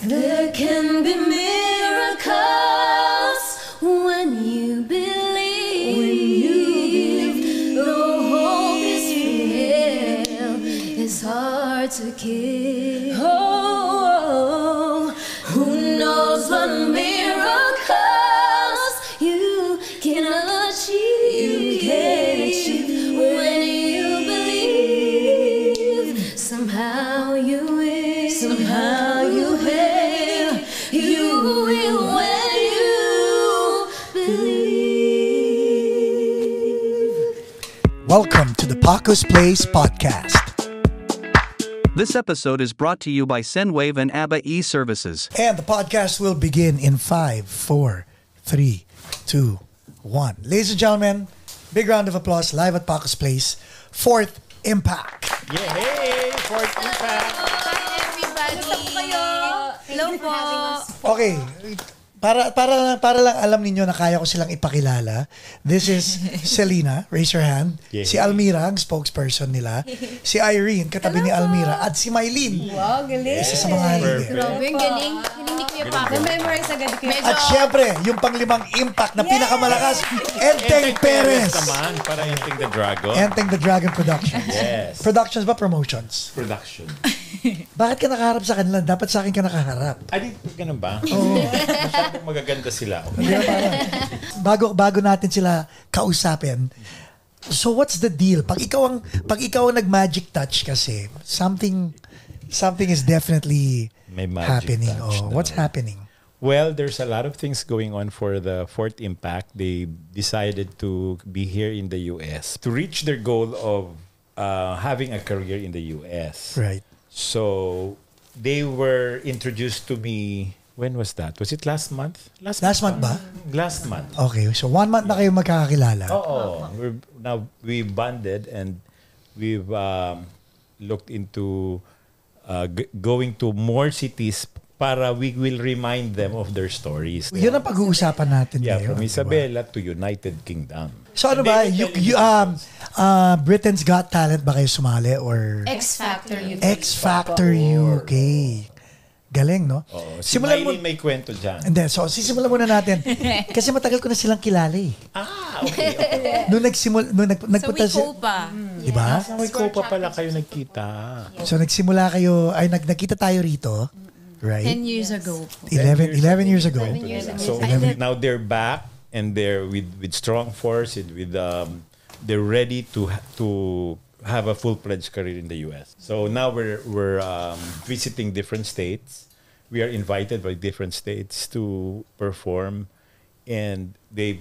There can be miracles when you believe. Though hope is real, it's hard to kill. Oh, who knows what miracles you can achieve when you believe. Somehow you will, somehow you will, you will when you believe. Welcome to the Paco's Place podcast. This episode is brought to you by Sendwave and ABBA e-services. And the podcast will begin in 5, 4, 3, 2, 1. Ladies and gentlemen, big round of applause live at Paco's Place. Fourth Impact. Yay! Fourth Impact! Hi everybody! Hello po! Okay, para lang alam ninyo na kaya ko silang ipakilala. This is Selena, raise your hand. Yeah. Si Almira, ang spokesperson nila. Si Irene, katabi ni Almira. At si Mylene. Wow, galing! Isa sa mga haligi. Grabe, ang galing. Hindi ko yung Paco. Memorize agad ko yung At syempre, yung panglimang impact na pinakamalakas, Enteng Perez. Naman, para Enteng the Dragon. Enteng the Dragon Productions. Yes. Productions ba? Promotions? Production. Bakit ka nakaharap sa kanila? Dapat sa akin ka nakaharap. Ay, ganun ba? Oo. Masyadong magaganda sila. Di ba, parang, bago natin sila kausapin, so what's the deal? Pag ikaw ang nag-magic touch kasi, something is definitely May magic happening. touch Oh, daw. what's happening? Well, there's a lot of things going on for the Fourth Impact. They decided to be here in the US to reach their goal of having a career in the US. Right. So, they were introduced to me. When was that? Was it last month? Last month ba? Last month. Okay, so 1 month na kayo magkakakilala. Oo. We bonded and we've looked into going to more cities para we will remind them of their stories. Yun ang pag-uusapan natin Yeah, ngayon. from di ba? Isabela to United Kingdom. So ano ba? Britain's Got Talent ba kayo sumali? Or X Factor UK. X Factor UK. Galing, no? Oo. Si Simulan mo. Mylene may kwento dyan. Hindi, so sisimulan muna natin. Kasi matagal ko na silang kilala eh. Okay. Nung nagpunta Sa Wico pa. di ba? Sa Wico pa pala kayo nagkita. So nagsimula kayo, ay nagkita tayo rito, right? 10 years ago po. 11 years ago. So now they're back and they're with strong force and with they're ready to have a full-fledged career in the US. So now we're visiting different states. We are invited by different states to perform, and they've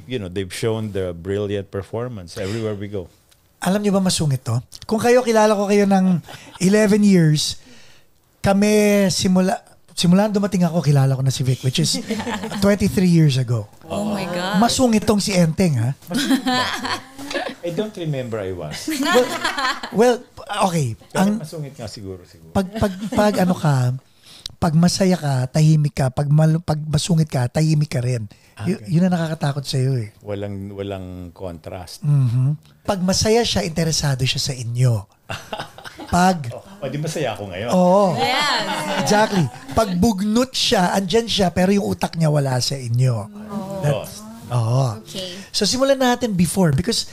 shown the brilliant performance everywhere we go. Alam niyo ba masungit to? Kung kilala ko kayo ng 11 years, kami simula dumating ako, kilala ko na si Vic, which is 23 years ago. Oh my God. Masungit tong si Enteng, ha? I don't remember I was. Well, okay. Pero masungit nga siguro. Pag ano ka, pag masaya ka, tahimik ka. Pag masungit ka, tahimik ka rin. Yun ang nakakatakot sa iyo eh. Walang contrast. Pag masaya siya, interesado siya sa inyo. Pag Di masaya ako ngayon. Oo. Yes. Exactly. Pag bugnot siya, andyan siya, pero yung utak niya wala sa inyo. Oo. Okay. So simulan natin before because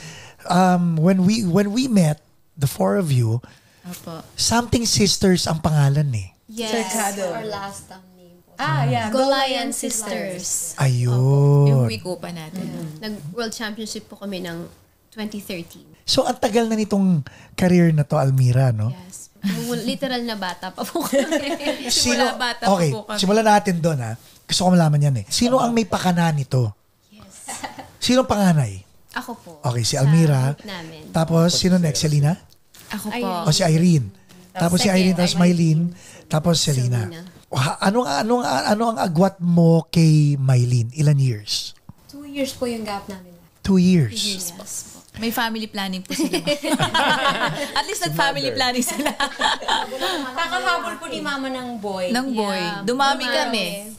when we met, the four of you, Opo. Something Sisters ang pangalan eh. Yes. Our last name po. Yeah. Golayan Sisters. Ayun. Yung Wico pa natin. Nag-World Championship po kami ng 2013. So ang tagal na nitong career na to, Almira, no? Yes. Literal na bata pa po kami. Simula bata pa okay, po kami. simulan natin doon ha. Gusto ko malaman yan eh. Sino ang may pakana nito? Yes. Sino ang panganay? Ako po. Okay, si Almira. Sa group namin. Tapos, sino next? Selena? Ako po. O si Irene. Tapos si Irene, tapos Mylene. Tapos Selena. Selena. Ano ang agwat mo kay Mylene? Ilan years? 2 years po yung gap namin. 2 years. Yes po. May family planning po sila. At least nag-family planning sila. Kakahabol po ni mama ng boy. Ng boy. Yeah, Dumami dumami.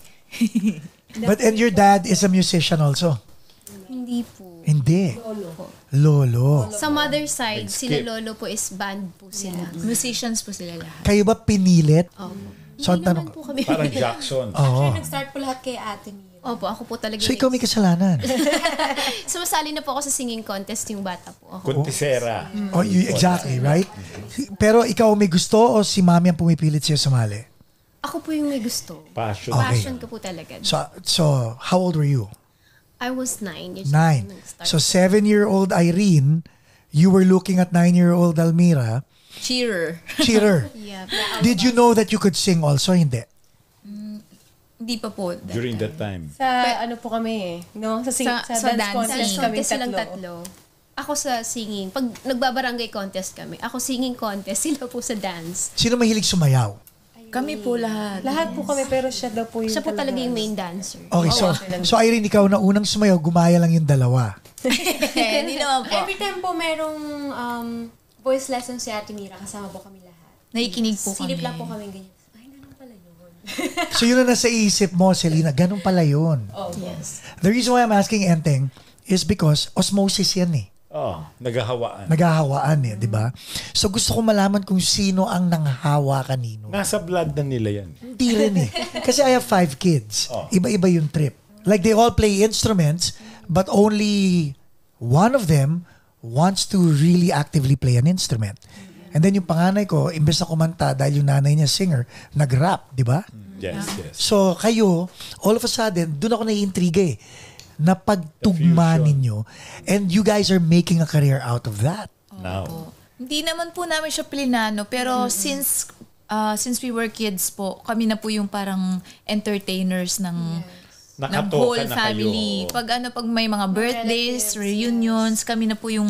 kami. And your dad is a musician also? Hindi po. Hindi. Lolo. Sa mother side, Nag-skip. sila lolo po is band po sila. Musicians po sila lahat. Kayo ba pinilit So, ang Hindi tanong, naman po kami. Parang Jackson. Oo. Actually, nag-start po lahat kay Ate Mira. Opo, ako po talaga. So, ikaw may kasalanan. Sumasali na po ako sa singing contest yung bata po ako. Kuntisera. Oh, exactly, right? Pero ikaw may gusto o si mami ang pumipilit sa'yo sumali? Ako po yung may gusto. Passion. Okay. Passion ko po talaga. So how old were you? I was 9 years 9. old. nag-start. So 7-year-old Irene, you were looking at 9-year-old Almira, Cheerer. cheater. Yeah. Did you know that you could sing also? Hindi. Hindi pa po. During that time. Sa ano po kami no? Sa Sa dance dancing. contest Sa kami contest silang tatlo. Ako sa singing. Pag nagbabarangay contest kami, ako singing contest, sila po sa dance. Sino mahilig sumayaw? Kami po lahat. Lahat po kami pero siya daw po yung Siya po talaga yung main dancer. Okay, so Irene, ikaw na unang sumayaw, gumaya lang yung dalawa. Hindi naman po. Every time po merong voice lesson si Ate Mira, kasama po kami lahat. Nakikinig po kami. Silip lang po kami ganyan. Ay, ganun pala yun. So yun na nasa isip mo, Selena, ganun pala yun. Yes. The reason why I'm asking Enteng is because osmosis yan eh. Oh, naghahawaan. Naghahawaan eh, di ba? So gusto ko malaman kung sino ang nanghahawa kanino. Nasa blood na nila yan. Hindi rin eh. Kasi I have 5 kids. Oh. Iba-iba yung trip. Like they all play instruments, but only one of them wants to really actively play an instrument. And then yung panganay ko, imbes na kumanta dahil yung nanay niya singer, nag-rap, di ba? Yes, yes. So kayo, all of a sudden, doon ako naiintriga eh, na pagtugma The fusion. ninyo, and you guys are making a career out of that. Now. Hindi naman po namin siya plinano, pero since we were kids po, kami na po yung parang entertainers ng Nakatoka whole na family. kayo. Pag may mga birthdays, reunions, kami na po yung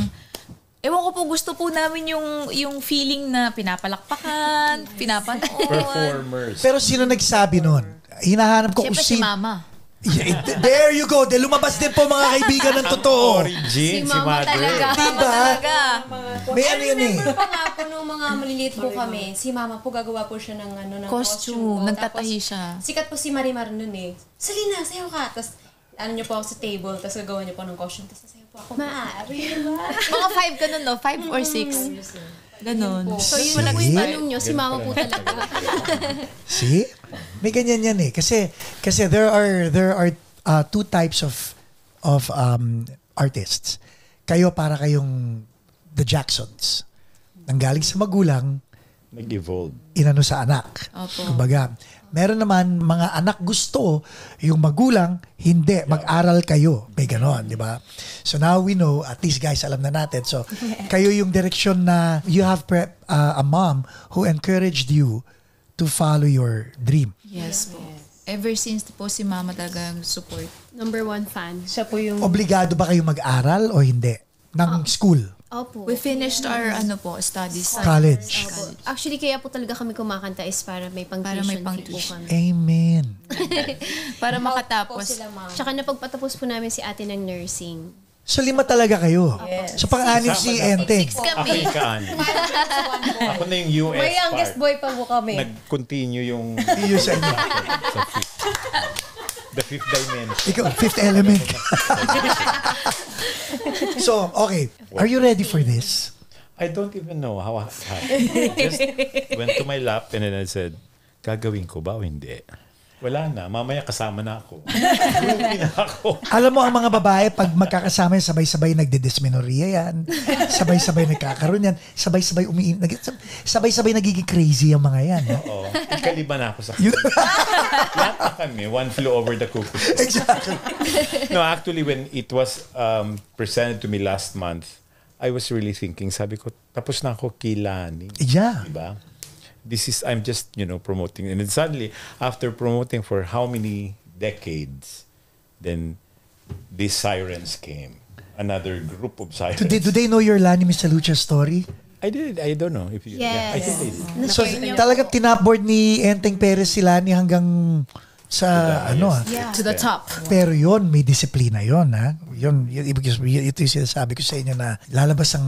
ewan ko po, gusto po namin yung feeling na pinapalakpakan, pinapanood. Performers. Pero sino nagsabi nun? Hinahanap ko kung Siyempre si sino. Mama. Yeah, there you go. De lumabas din po mga kaibigan ng totoo. Origin, si Mama Mother. talaga. Diba? May ano yan eh. Remember pa nga po nung mga maliliit po kami, si Mama po gagawa po siya ng ng Costume. po. Nagtatahi Tapos, siya. Sikat po si Marimar nun eh. Salina, sayo ka. Tapos ano niyo po ako sa table, tapos gagawa niyo po ng costume, tapos sayo po ako. Mga 5 ganun, no? 5 or 6. Ganun. So yun Sige. po yung tanong nyo, si mama po talaga. See? May ganyan yan eh. Kasi there are two types of artists. Kayo para kayong the Jacksons. Nanggaling sa magulang, Nag-evolve. inano sa anak. Opo. Kumbaga, meron naman mga anak gusto, yung magulang, hindi, mag-aral kayo. May ganon, di ba? So now we know, at least guys, alam na natin. So, kayo yung direksyon na you have a mom who encouraged you to follow your dream. Yes po. Ever since po si Mama talaga support. Number 1 fan. Siya po yung Obligado ba kayo mag-aral o hindi? Ng school? Opo. We finished our studies. College? Opo. Actually, kaya po talaga kami kumakanta is para may Para may pang-tuition fee po pang-tuition. kami. Amen. Para po makatapos. sila, Ma'am. Tsaka napagpatapos po namin si ate ng nursing. So 5 talaga kayo? Yes. So pang-anim si Enteng? 6 Ako kami. yung kaan. Ako na yung US may youngest part. boy pa po kami. Nag-continue yung Iyo sa inyo. sa the fifth dimension. Ikaw, fifth element. So, okay. Are you ready for this? I don't even know how. Just went to my lap and then I said, gagawin ko ba o hindi? Wala na. Mamaya kasama na ako. Hindi na ako. Alam mo, ang mga babae, pag magkakasama yan, sabay-sabay nagdidysmenorrhea yan. Sabay-sabay nagkakaroon yan. Sabay-sabay sabay-sabay nagiging crazy ang mga yan. No? Oo. Ikaliba na ako sa Yun- lahat na kami. One flew over the cuckoo's nest. Exactly. No, actually, when it was presented to me last month, I was really thinking, sabi ko, tapos na ako kilani. Yeah. Diba? I'm just, promoting. And then suddenly, after promoting for how many decades, then these sirens came. Another group of sirens. Do they know your Lani Mr. Lucha story? I did. I don't know if you. Yeah, I think they did. So, talagang tinapboard ni Enteng Perez si Lani hanggang sa To the top. Pero yon may disiplina yon ha. Yon ito yung sinasabi ko sa inyo na lalabas ang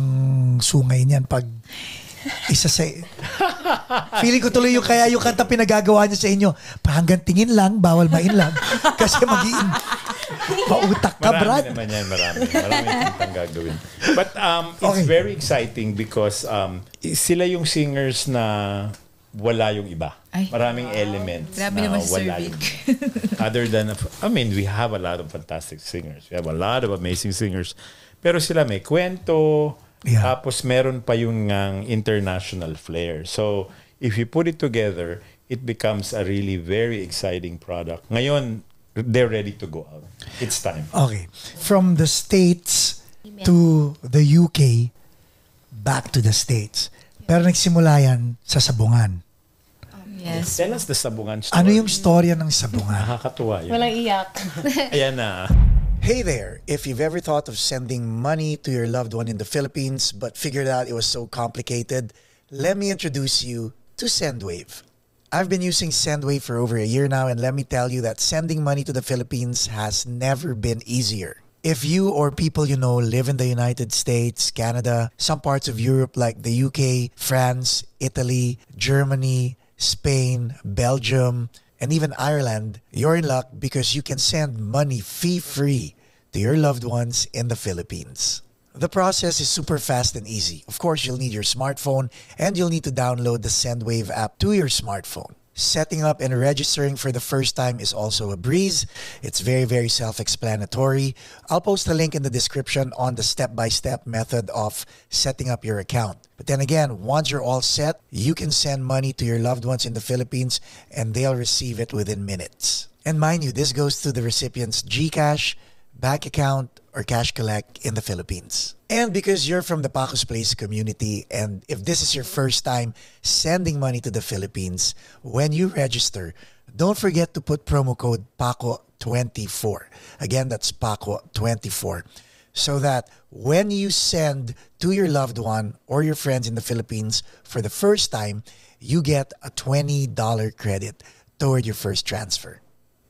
sungay niyan pag isa sa feeling ko tuloy yung kaya yung kanta pinagagawa niya sa inyo hanggang tingin lang bawal mainlove kasi magiin pautak ka Brad. Marami naman yan. Marami kang gagawin. But it's Okay. very exciting because sila yung singers na wala yung iba. Ay. Maraming elements Grabe na naman si Sir wala Vic. yung other than, I mean, we have a lot of fantastic singers. We have a lot of amazing singers. Pero sila may kwento, Yeah. tapos meron pa yung international flair. So, if you put it together, it becomes a really very exciting product. Ngayon, they're ready to go out. It's time. Okay. From the States to the UK, back to the States. Pero nagsimula yan sa Sabungan. Yes. Tell us the Sabungan story. Ano yung storya ng Sabungan? Nakakatuwa yun. Walang iyak. Ayan na. Hey there! If you've ever thought of sending money to your loved one in the Philippines but figured out it was so complicated, let me introduce you to Sendwave. I've been using Sendwave for over a year now, and let me tell you that sending money to the Philippines has never been easier. If you or people you know live in the United States, Canada, some parts of Europe like the UK, France, Italy, Germany, Spain, Belgium, and even Ireland, you're in luck because you can send money fee-free to your loved ones in the Philippines. The process is super fast and easy. Of course, you'll need your smartphone and you'll need to download the Sendwave app to your smartphone. Setting up and registering for the first time is also a breeze. It's very, very self-explanatory. I'll post a link in the description on the step-by-step method of setting up your account. But then again, once you're all set, you can send money to your loved ones in the Philippines and they'll receive it within minutes. And mind you, this goes to the recipient's GCash, bank account, or cash collect in the Philippines. And because you're from the Pacos Place community, and if this is your first time sending money to the Philippines, when you register, don't forget to put promo code PACO24. Again, that's PACO24. So that when you send to your loved one or your friends in the Philippines for the first time, you get a $20 credit toward your first transfer.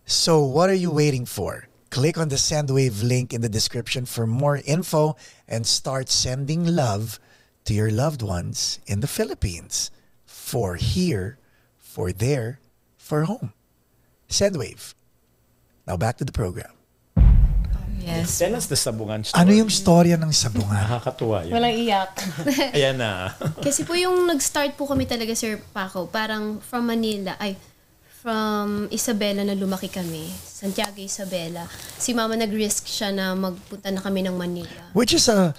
So what are you waiting for? Click on the Sendwave link in the description for more info and start sending love to your loved ones in the Philippines. For here, for there, for home. Sendwave. Now back to the program. Yes. Tell us the Sabungan story. Ano yung storya ng Sabungan? Nakakatuwa yun. Walang iyak. Ayan na. Kasi po yung nag-start po kami talaga, Sir Paco, parang from Isabela na lumaki kami. Santiago, Isabela. Si Mama nag-risk siya na magpunta na kami ng Manila. Which is a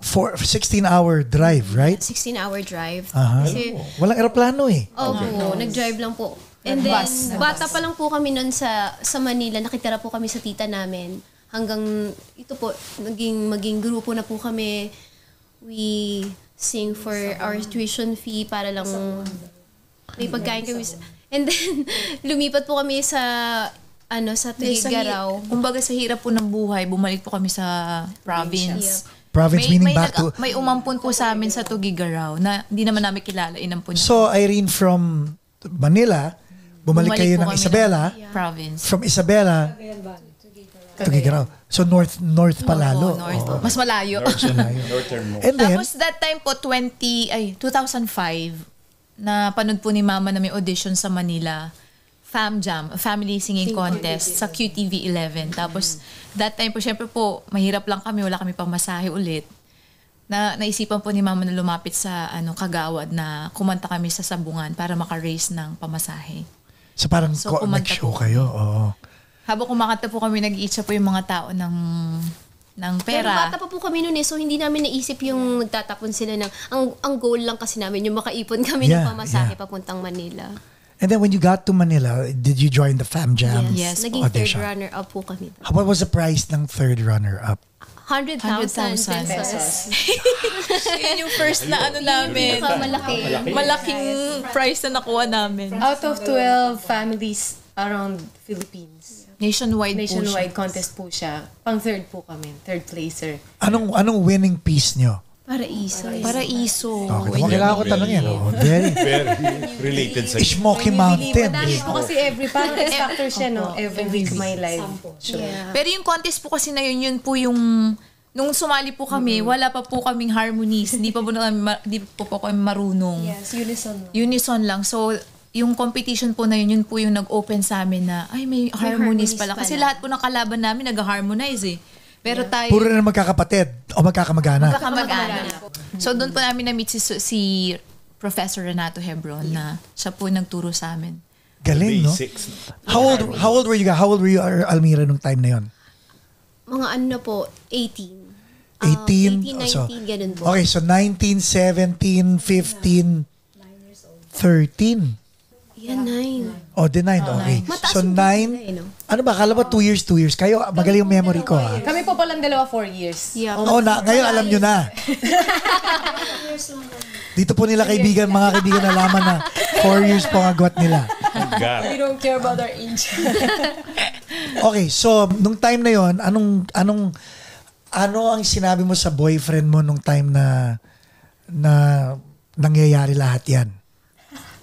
16-hour drive, right? 16-hour drive. Aha. Kasi, Walang eroplano eh. opo, nag-drive lang po. And then, bata pa lang po kami nun sa Manila. Nakitira po kami sa tita namin. Hanggang, ito po, maging grupo na po kami. We sing for our tuition fee para lang may pagkain kami. And then, lumipat po kami sa Tuguegarao. Kumbaga sa hirap po ng buhay, bumalik po kami sa province. Province meaning back to... May umampon po sa amin sa Tuguegarao na hindi naman namin kilala. Inampon niya. So, Irene, from Manila, bumalik kayo po ng kami Isabela. Province. From Isabela, Tuguegarao. So, north pa lalo. North. Mas malayo. Northern mo. And then, Tapos that time po, 2005, na panood po ni Mama na may audition sa Manila, Fam Jam, a family singing contest sa QTV 11. Tapos that time po, syempre po, mahirap lang kami, wala kami pang masahe ulit. Naisipan po ni Mama na lumapit sa Kagawad na kumanta kami sa Sabungan para maka-raise ng pamasahe. so parang So, kumanta nag-show po kayo. Oo. Habang kumakanta po kami, nag-iitsa po yung mga tao ng Pero pera. bata pa po kami noon so hindi namin naisip yung nagtatapon sila ng... Ang goal lang kasi namin, yung makaipon kami ng pamasahe papuntang Manila. And then when you got to Manila, did you join the Fam Jam Yes. Naging audition? third runner-up po kami. What was the price ng third runner-up? 100,000 pesos. Yun yung first na namin. Malaki. Malaking prize na nakuha namin. Out of 12 families around Philippines. Nationwide contest po siya. Pang third po kami. Third placer. Anong winning piece nyo? Paraiso. Paraiso. Okay, kailangan ko tanongin. Very Very related sa Smoky Mountain. Madami po kasi parang X-Factor siya, no? Every week may live show. Yeah. Pero yung contest po kasi na yun po yung nung sumali po kami, wala pa po kaming harmonies. Hindi pa po kami marunong. Yes, unison lang. Unison lang. So, yung competition po na yun po yung nag-open sa amin na, ay, may harmonies pala. Kasi lahat po ng kalaban namin nag-harmonize eh. Pero tayo... Puro na magkakapatid o magkakamag-anak. Magkakamag-anak. So, doon po namin na-meet si Professor Renato Hebron na siya po nagturo sa amin. Galing, no? Basics. How old were you? How old were you, Almira, nung time na yon? Mga ano na po, 18. 18? 18, 19, So, ganun po. okay, so 19, 17, 15, 13. Yan, 9. Oh, the 9, okay. Mataas So yung 9, nila, no? ano ba, kala ba 2 years? Kayo, magaling yung memory ko, ha? Kami po palang dalawa 4 years. Yeah. Ngayon alam nyo na. Dito po nila kaibigan, mga kaibigan, nalaman na 4 years po ang agwat nila. God. We don't care about our age. Okay, so nung time na yon, ano ang sinabi mo sa boyfriend mo nung time na nangyayari lahat yan?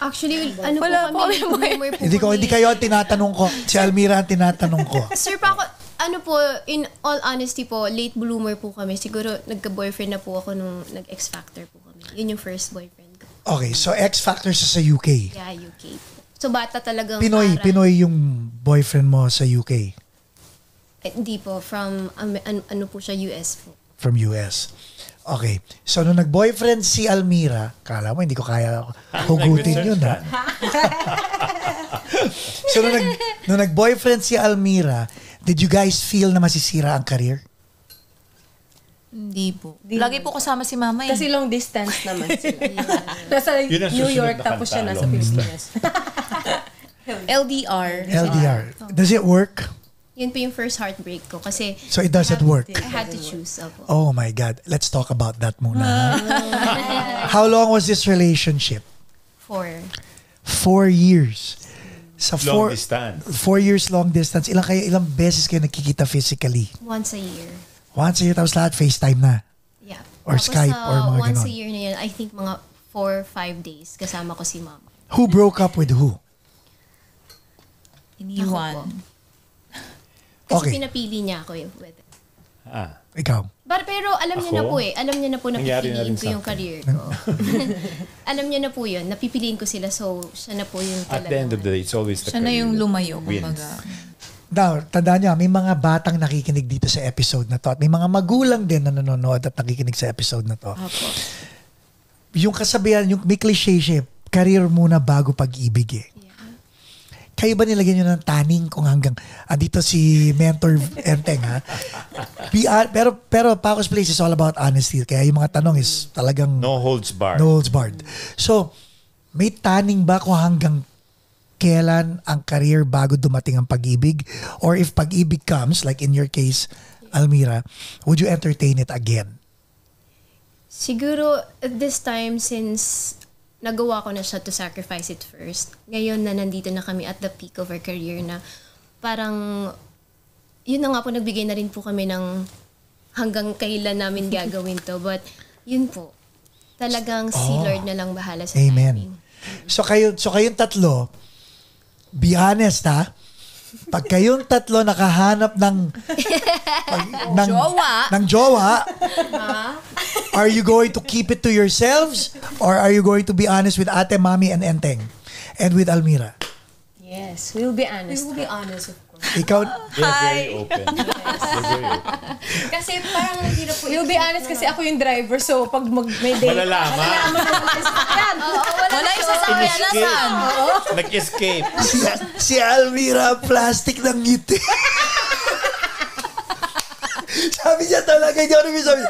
Actually, ano Wala po po kami, kami, boomer po Hindi kayo ang tinatanong ko. Si Almira ang tinatanong ko. Sir, pa ako, ano po, in all honesty po, late bloomer po kami. Siguro, nagka-boyfriend na po ako nung nag-X Factor po kami. Yun yung first boyfriend ko. Okay, so X Factor sa UK. Yeah, UK po. So, bata talagang Pinoy yung boyfriend mo sa UK Hindi po, from, ano po siya, US po. from US. Okay. So, nung nag-boyfriend si Almira, kala mo, hindi ko kaya hugutin yun, ha? So, nung nag-boyfriend si Almira, did you guys feel na masisira ang career? Hindi po. Lagi po kasama si mama eh. Kasi long distance naman sila. Nasa Yun ang New susunod York, na tapos siya kanta, nasa long Pilipinas. LDR. LDR. Does it work? Yun po yung first heartbreak ko. Kasi, So, it doesn't work? I had to choose. Opo. Oh my God. Let's talk about that muna. How long was this relationship? 4. 4 years. Sa Long distance. 4 years long distance. Ilang beses kayo nakikita physically? Once a year. Once a year, tapos lahat FaceTime na. Yeah. Or Tapos, Skype or mga once ganon. a year na yun, I think mga 4-5 days kasama ko si mama. Who broke up with who? Iniwan. Ako po. Kasi Okay. pinapili niya ako with it. Ikaw. Pero alam niya na Ako? po eh. Alam niya na po na Nangyari na pipiliin rin ko sa yung akin. career ko. Alam niya na po yun. Napipiliin ko sila. So, siya na po yung At the end of the day, it's always the Siya na yung career that lumayo, wins. kumbaga. Now, tandaan nyo, may mga batang nakikinig dito sa episode na to at may mga magulang din na nanonood at nakikinig sa episode na to. Opo. Yung kasabihan, yung may cliche siya, career muna bago pag-ibig eh. Kayo ba nilagyan nyo ng taning kung hanggang andito si Mentor Enteng, ha? Pero Paco's Place is all about honesty. Kaya yung mga tanong is talagang No holds barred. no holds barred. So, may taning ba kung hanggang kailan ang career bago dumating ang pag-ibig? Or if pag-ibig comes, like in your case, Almira, would you entertain it again? Siguro, at this time, since nagawa ko na siya to sacrifice it first, ngayon na nandito na kami at the peak of our career na parang, yun na nga po, nagbigay na rin po kami ng hanggang kailan namin gagawin to. But, yun po. Talagang si Lord na lang bahala sa timing. Amen. So kayong tatlo, be honest ha, pag kayong tatlo nakahanap ng Jowa. ng jowa, are you going to keep it to yourselves or are you going to be honest with Ate, Mami, and Enteng? And with Almira? Yes, we'll be honest. We will be honest, of course. Ikaw, They're very open. They're very open. Kasi parang hirap po. We'll be honest kasi ako yung driver, so pag may date, Malalaman. Wala yung sasakyan na saan. Nag-escape. si Almira, plastic ng ngiti. Sabi niya talaga, hindi ako namin sabi.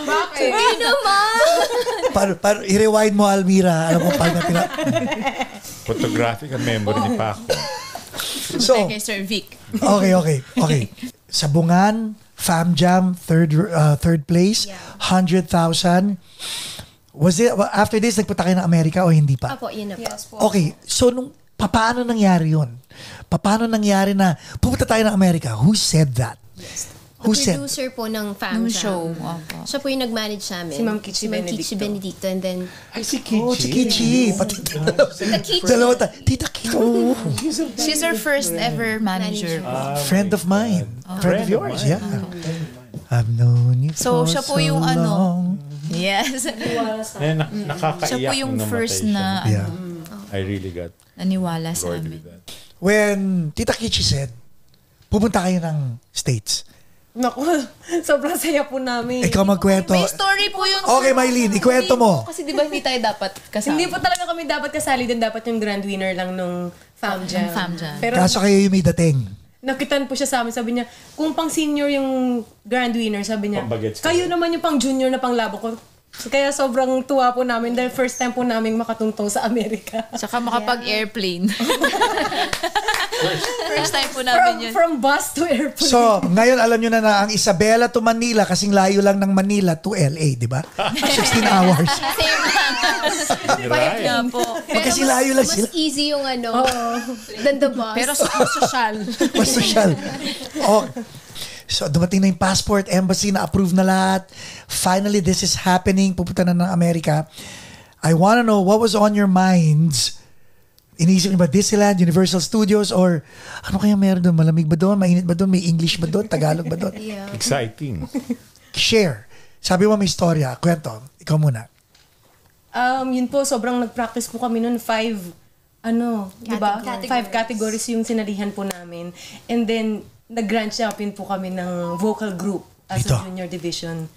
bakit? Hindi naman! Para i-rewind mo, Almira. Alam mo, paano Photographic ang memory ni Paco. So, Kay Sir Vic. Okay. Sa Bungan, Fam Jam, third place, 100,000. Was it, after this, nagpunta kayo ng Amerika o hindi pa? Apo, yun na po. Yes po. Okay, so paano nangyari yun? Paano nangyari na pupunta tayo ng Amerika? Who said that? The producer po ng Fam Nung Jam. show. Opo. Siya po yung nag-manage sa amin. Si Ma'am Kichi Benedicto. And then, Ay, si Oh, si Kichi. Pati Kichi. dalawa Tita Kichi. Oh, She's our first ever manager. friend of mine. Friend of yours, yeah. I've known you So, for siya po so yung ano. long. Yes. Nakakaiyak Siya po yung nung namatay first siya. na Yeah. I really got naniwala sa bored amin. with that. When Tita Kichi said, pupunta kayo ng States, Naku, sobrang saya po namin. Ikaw magkwento. May story po yun. Okay, Mylene, ikwento mo. Kasi di ba hindi tayo dapat kasali? Hindi po talaga kami dapat kasali din. Dapat yung grand winner lang nung Fam Jam. Fam Jam. Pero Kaso kayo yung may dating. nakitan po siya sa amin. Sabi niya, kung pang senior yung grand winner, sabi niya, Pang-bagets kayo naman yung pang junior na panglabo ko. Kaya sobrang tuwa po namin dahil first time po namin makatungtong sa Amerika. Tsaka makapag-airplane. First time po namin yun. From bus to airplane. So, ngayon alam nyo na ang Isabela to Manila, kasing layo lang ng Manila to LA, di ba? 16 hours. Same lang. Right. Nga po. Magkasing layo lang sila. Mas easy yung than the bus. Pero sosyal. Mas social. Oh. So, dumating na yung passport, embassy, na-approve na lahat. Finally, this is happening. Pupunta na ng Amerika. I wanna know, what was on your minds? Iniisip niyo ba Disneyland, Universal Studios, or ano kaya meron doon? Malamig ba doon? Mainit ba doon? May English ba doon? Tagalog ba doon? Yeah. Exciting. Share. Sabi mo may istorya. Kwento. Ikaw muna. Yun po, sobrang nag-practice po kami noon. 5 categories yung sinalihan po namin. And then, nag-grand champion po kami ng vocal group as Dito. a junior division.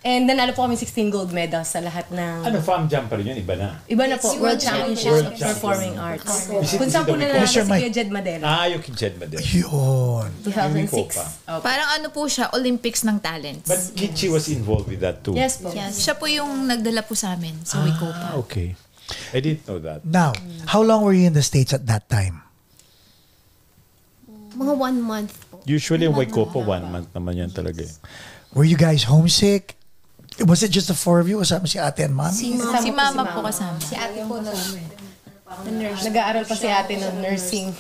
And nanalo po kami 16 gold medals sa lahat ng... Ano, Fam Jam pa rin yun? Iba na. Iba na po, World Championship of Performing Arts. Kung saan po nanalo si Mr. Mike. Kuya Jed Madela. Yung Kid Madel. Yun. 2006. Opo. Parang ano po siya, Olympics ng talents. But Kichi was involved with that too. Yes po. Siya po yung nagdala po sa amin sa Wicopa. Okay. I didn't know that. Now, how long were you in the States at that time? Mga 1 month po. Usually, yung Waikopo, 1 month naman yan talaga. Were you guys homesick? Was it just the four of you? Kasama si ate and mommy? Si mama po kasama. Si ate po na Nag-aaral pa si ate ng nursing.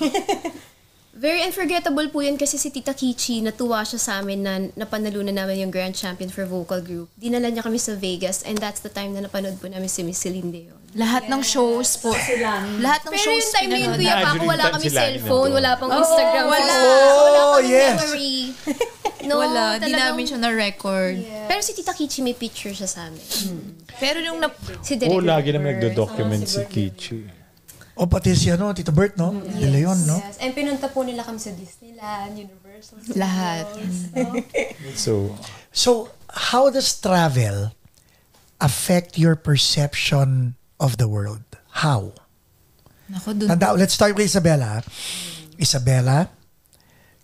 Very unforgettable po yun kasi si Tita Kichi, natuwa siya sa amin na napanalunan namin yung grand champion for vocal group. Dinala niya kami sa Vegas and that's the time na napanood po namin si Miss Celine Dion. Lahat ng shows po. Lahat ng Pero shows yung time na yun, pinanood Kuya namin. Paco, wala During kami time sila, cellphone, yun wala pang Instagram. wala. Wala Oh, kami yes. memory. No, Wala, di talagang- namin siya na-record. Pero si Tita Kichi may picture siya sa amin. Pero yung Si Direk Lagi naman nagdo-document si Kichi. O pati si De Bert, no? De Leon, no? Yes. And pinunta po nila kami sa Disneyland, Universal Studios. Lahat. So, how does travel affect your perception of the world? How? Naku, dun. Let's start with Isabela. Isabela,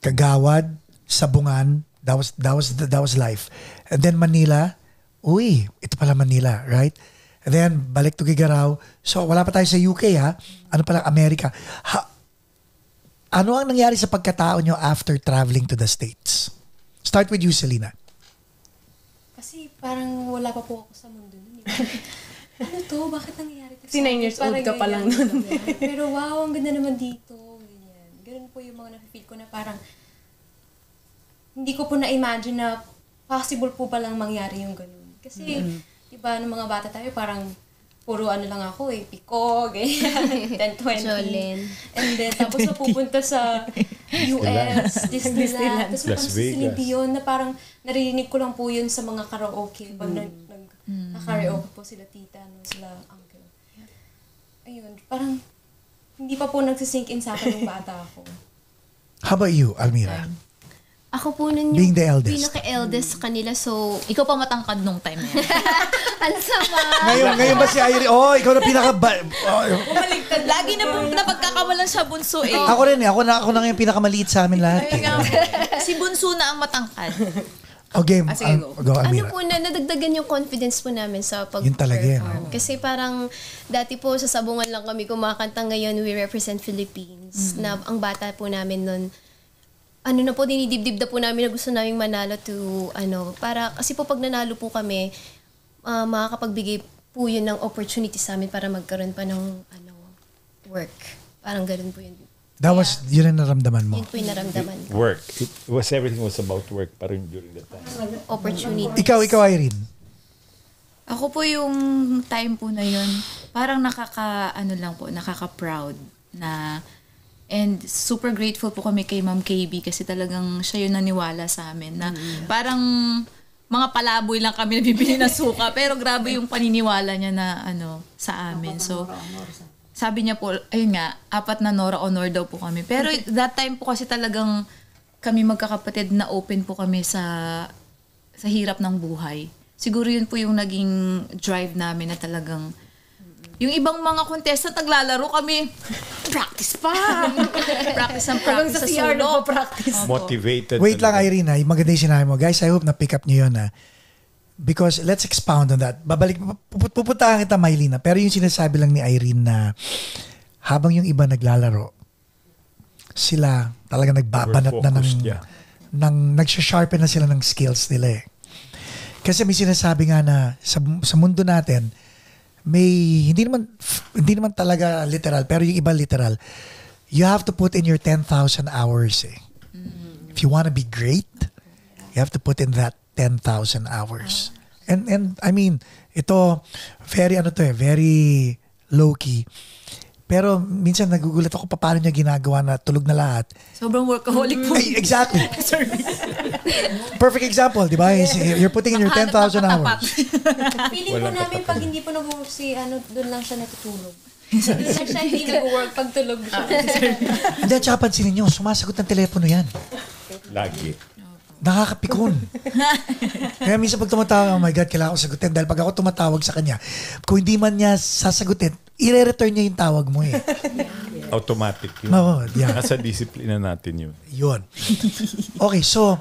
Kagawad, Sabungan, that was life. And then Manila, uy, ito pala Manila, right? And then, balik to Gigaraw. So, wala pa tayo sa UK, ha? Ano pala, Amerika. Ano ang nangyari sa pagkatao nyo after traveling to the States? Start with you, Selena. Kasi parang wala pa po ako sa mundo nun. Ano to? Bakit nangyayari to? 9 years old Parang ka pa lang ganyan. nun. Pero wow, ang ganda naman dito. Ganyan. Ganun po yung mga nafe-feel ko na parang hindi ko po na-imagine na possible po palang mangyari yung ganun. Kasi, diba, nung mga bata tayo, parang puro ano lang ako piko, ganyan, 10, 20. Jolene. And then, tapos mapupunta sa US, Disneyland. Tapos Las parang sa Celine Vegas. Dion na parang naririnig ko lang po yun sa mga karaoke. Pag nag-karaoke po sila tita, sila uncle. Ayun, parang hindi pa po nagsisink in sa akin yung bata ako. How about you, Almira? Ako po nun Being yung the eldest. pinaka-eldest sa kanila. So, Ikaw pa matangkad nung time na yun. ang sama. Ngayon ba si Irene? Oh, ikaw na pinaka... Lagi na po napagkakamalan siya bunso eh. Ako rin eh. Ako na ngayon pinakamaliit sa amin lahat. Si bunso na ang matangkad. O game. sige, Go, Ano Almira. po na nadagdagan yung confidence po namin sa Yun talaga yan, pag-perform. Kasi parang dati po sa Sabungan lang kami kumakanta, ngayon we represent Philippines. Na ang bata po namin nun, ano na po, dinidibdib na po namin na gusto namin manalo to, para, kasi po pag nanalo po kami, makakapagbigay po yun ng opportunity sa amin para magkaroon pa ng, work. Parang ganun po yun. That was, yun ang naramdaman mo. Yun po yung naramdaman ko. Work. Everything was about work parang during that time. Opportunity. Ikaw, Irene. Ako po yung time po na yun, parang nakaka-proud na, and super grateful po kami kay Ma'am KB kasi talagang siya yung naniwala sa amin na parang mga palaboy lang kami nabibili na suka pero grabe yung paniniwala niya na sa amin. So, sabi niya po, ayun nga, 4 na Nora Honor daw po kami. Pero that time po kasi talagang kami magkakapatid na open po kami sa hirap ng buhay. Siguro yun po yung naging drive namin na talagang yung ibang mga contestant naglalaro kami, practice pa. practice Hanggang sa sa CR sulok. practice. Motivated. Wait lang, talaga. Irene, maganda yung sinabi mo. Guys, I hope na-pick up nyo yun, because let's expound on that. Pupuntahan kita, Mylene, pero yung sinasabi lang ni Irene na habang yung iba naglalaro, sila talaga nagbabanat na Overfocused, yeah. nagsha-sharpen na sila ng skills nila eh. Kasi may sinasabi nga na sa mundo natin, may hindi naman talaga literal, pero yung iba literal. You have to put in your 10,000 hours eh. If you want to be great, you have to put in that 10,000 hours. And I mean, ito very low key. Pero minsan nagugulat ako paano niya ginagawa na tulog na lahat. Sobrang workaholic po. Ay, exactly. Perfect example, di ba? You're putting in your 10,000 hours. Feeling ko namin pag hindi po nag-work doon lang siya natutulog. Doon lang siya hindi nag-work pag tulog siya. Hindi, at saka pansinin nyo, sumasagot ng telepono yan. Lagi. Nakakapikon. Kaya minsan pag tumatawag, oh my God, kailangan ko sagutin. Dahil pag ako tumatawag sa kanya, kung hindi man niya sasagutin, i-return niya yung tawag mo eh. Automatic yun. Oo, yeah. Nasa disiplina natin yun. Yun. Okay, so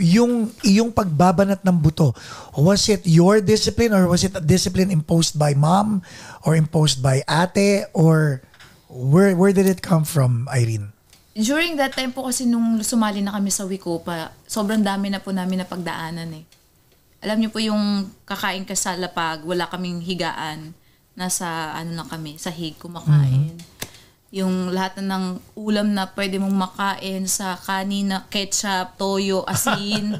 yung iyong pagbabanat ng buto, was it your discipline or was it a discipline imposed by mom or imposed by ate or where did it come from, Irene? During that time po kasi nung sumali na kami sa Wicopa, sobrang dami na po namin na pagdaanan eh. Alam niyo po yung kakain ka sa lapag, wala kaming higaan, nasa lang kami, sahig kumakain. Yung lahat ng ulam na pwede mong makain sa kanina, ketchup, toyo, asin,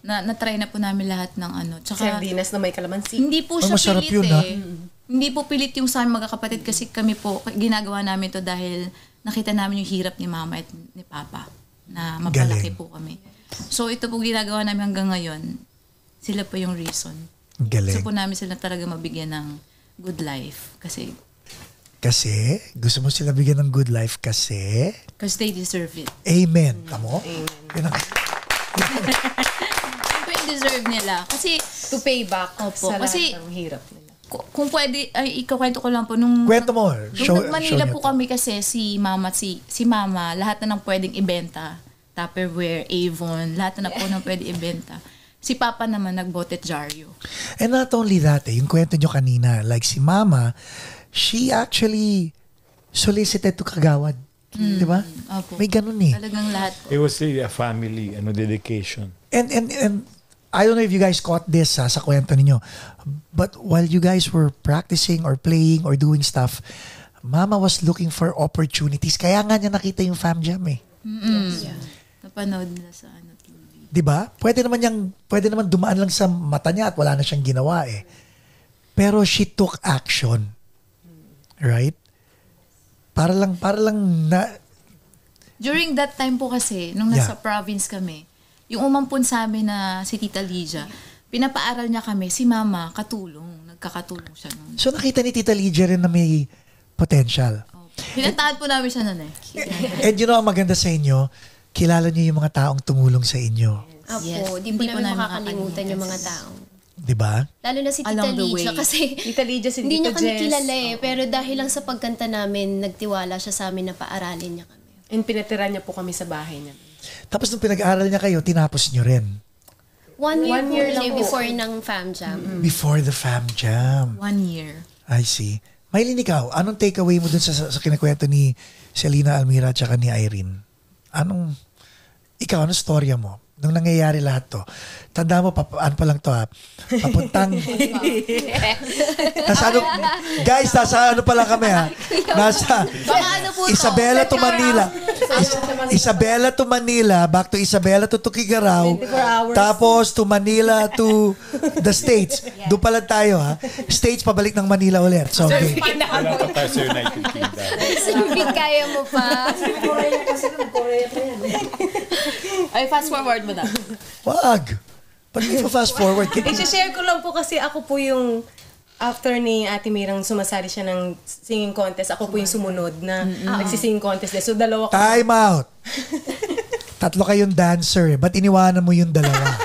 na-try na po namin lahat ng Tsaka, Sardinas na may kalamansi. hindi po Ay, siya masarap pilit yun, Hindi po pilit yung sa aming magkakapatid kasi kami po, ginagawa namin to dahil nakita namin yung hirap ni mama at ni papa na mapalaki Galing. po kami. So ito po ginagawa namin hanggang ngayon. Sila po yung reason. Galing. Gusto po namin sila talaga mabigyan ng good life. Kasi Gusto mo sila bigyan ng good life kasi they deserve it. amen. Tamo? Yun ang- Ito yung deserve nila. Kasi To pay back Opo, sa kasi- lahat ng hirap nila. kung pwede, ay ikakwento ko lang po. Nung Kwento mo. Nung Manila niyo po to. kami kasi si mama, lahat na nang pwedeng ibenta. Tupperware, Avon, lahat na po nang pwede ibenta. Si papa naman nagbotet jaryo. And not only that, yung kwento nyo kanina, like si mama, she actually solicited to Kagawad. Di ba? Opo. May ganun eh. Talagang lahat po. It was really a family dedication. And I don't know if you guys caught this sa kwento ninyo, but while you guys were practicing or playing or doing stuff, mama was looking for opportunities. Kaya nga niya nakita yung Fam Jam eh. Napanood nila sa TV. 'Di ba? Pwede naman dumaan lang sa mata niya at wala na siyang ginawa eh. Pero she took action. Right? Para lang na During that time po kasi, nung nasa province kami, yung umampun sa amin na si Tita Lydia, pinapaaral niya kami, si Mama, nagkakatulong siya nun. So nakita ni Tita Lydia rin na may potential. Pinantahan po namin siya nun eh. And you know, ang maganda sa inyo, kilala niyo yung mga taong tumulong sa inyo. Apo, Yes. di po Hindi po namin namin makakalimutan yung mga tao. Di ba? Lalo na si Tita Along the Lydia way. kasi Tita Lydia, si hindi niya Tita kami Jess. kilala eh. Pero dahil lang sa pagkanta namin, nagtiwala siya sa amin na paaralin niya kami. And pinatira niya po kami sa bahay niya. Tapos nung pinag-aaral niya kayo, tinapos niyo rin. 1 year, One year lang po. before ng Fam Jam. Before the Fam Jam. 1 year. I see. Maylin, ikaw, anong takeaway mo dun sa kinakwento ni Selena Almira at saka ni Irene? Anong storya mo? Nung nangyayari lahat to. Tanda mo, ano pa lang to ha? Papuntang... nasa ano pa lang kami ha? Nasa Isabela to Manila. Isabela to Manila, back to Isabela to Tuquegarao. 24 hours. Tapos to Manila to the States. Doon pa lang tayo ha. States, pabalik ng Manila ulit. So, okay. Wala pa tayo sa United Kingdom. Surfing, kaya mo pa. Ay, fast forward mo na. Wag. Pag fast forward. I-share ko lang po kasi ako po yung after ni Ate Mirang sumasali siya ng singing contest, ako po yung sumunod na nagsisinging contest. So, dalawa ko. Time out. Tatlo kayong dancer, ba't iniwanan mo yung dalawa?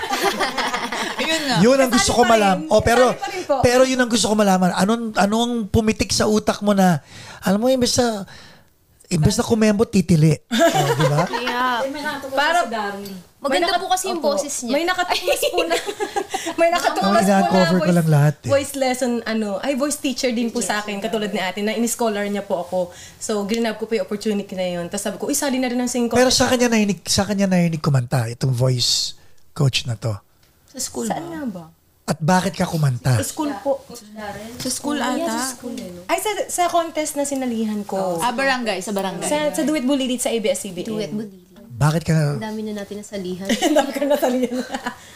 Yun nga. Yun ang gusto ko pa rin. malaman. Kasali pa rin po. Pero yun ang gusto ko malaman. Anong pumitik sa utak mo na, alam mo, imbes na kumembot, titili. Di ba? Kaya, Para Daryl. maganda po kasi yung boses niya. May nakatuklas po na may nakatuklas Oh, ina-cover ko lang lahat eh. voice lesson voice teacher din po sa akin katulad ni ate na in-scholar niya po ako. So ginanap ko po yung opportunity na yun. Tapos sabi ko, isali na rin ng singing Pero contest. sa kanya narinig kumanta, itong voice coach na to. Sa school Saan ba? nga ba? At bakit ka kumanta? School po. Sa school ata. Ay, sa contest na sinalihan ko. Barangay. Sa barangay. Sa Do It Bulilit sa ABS-CBN. Duet Budili. Bakit ka Ang dami na natin nasalihan. Dami ka natalihan.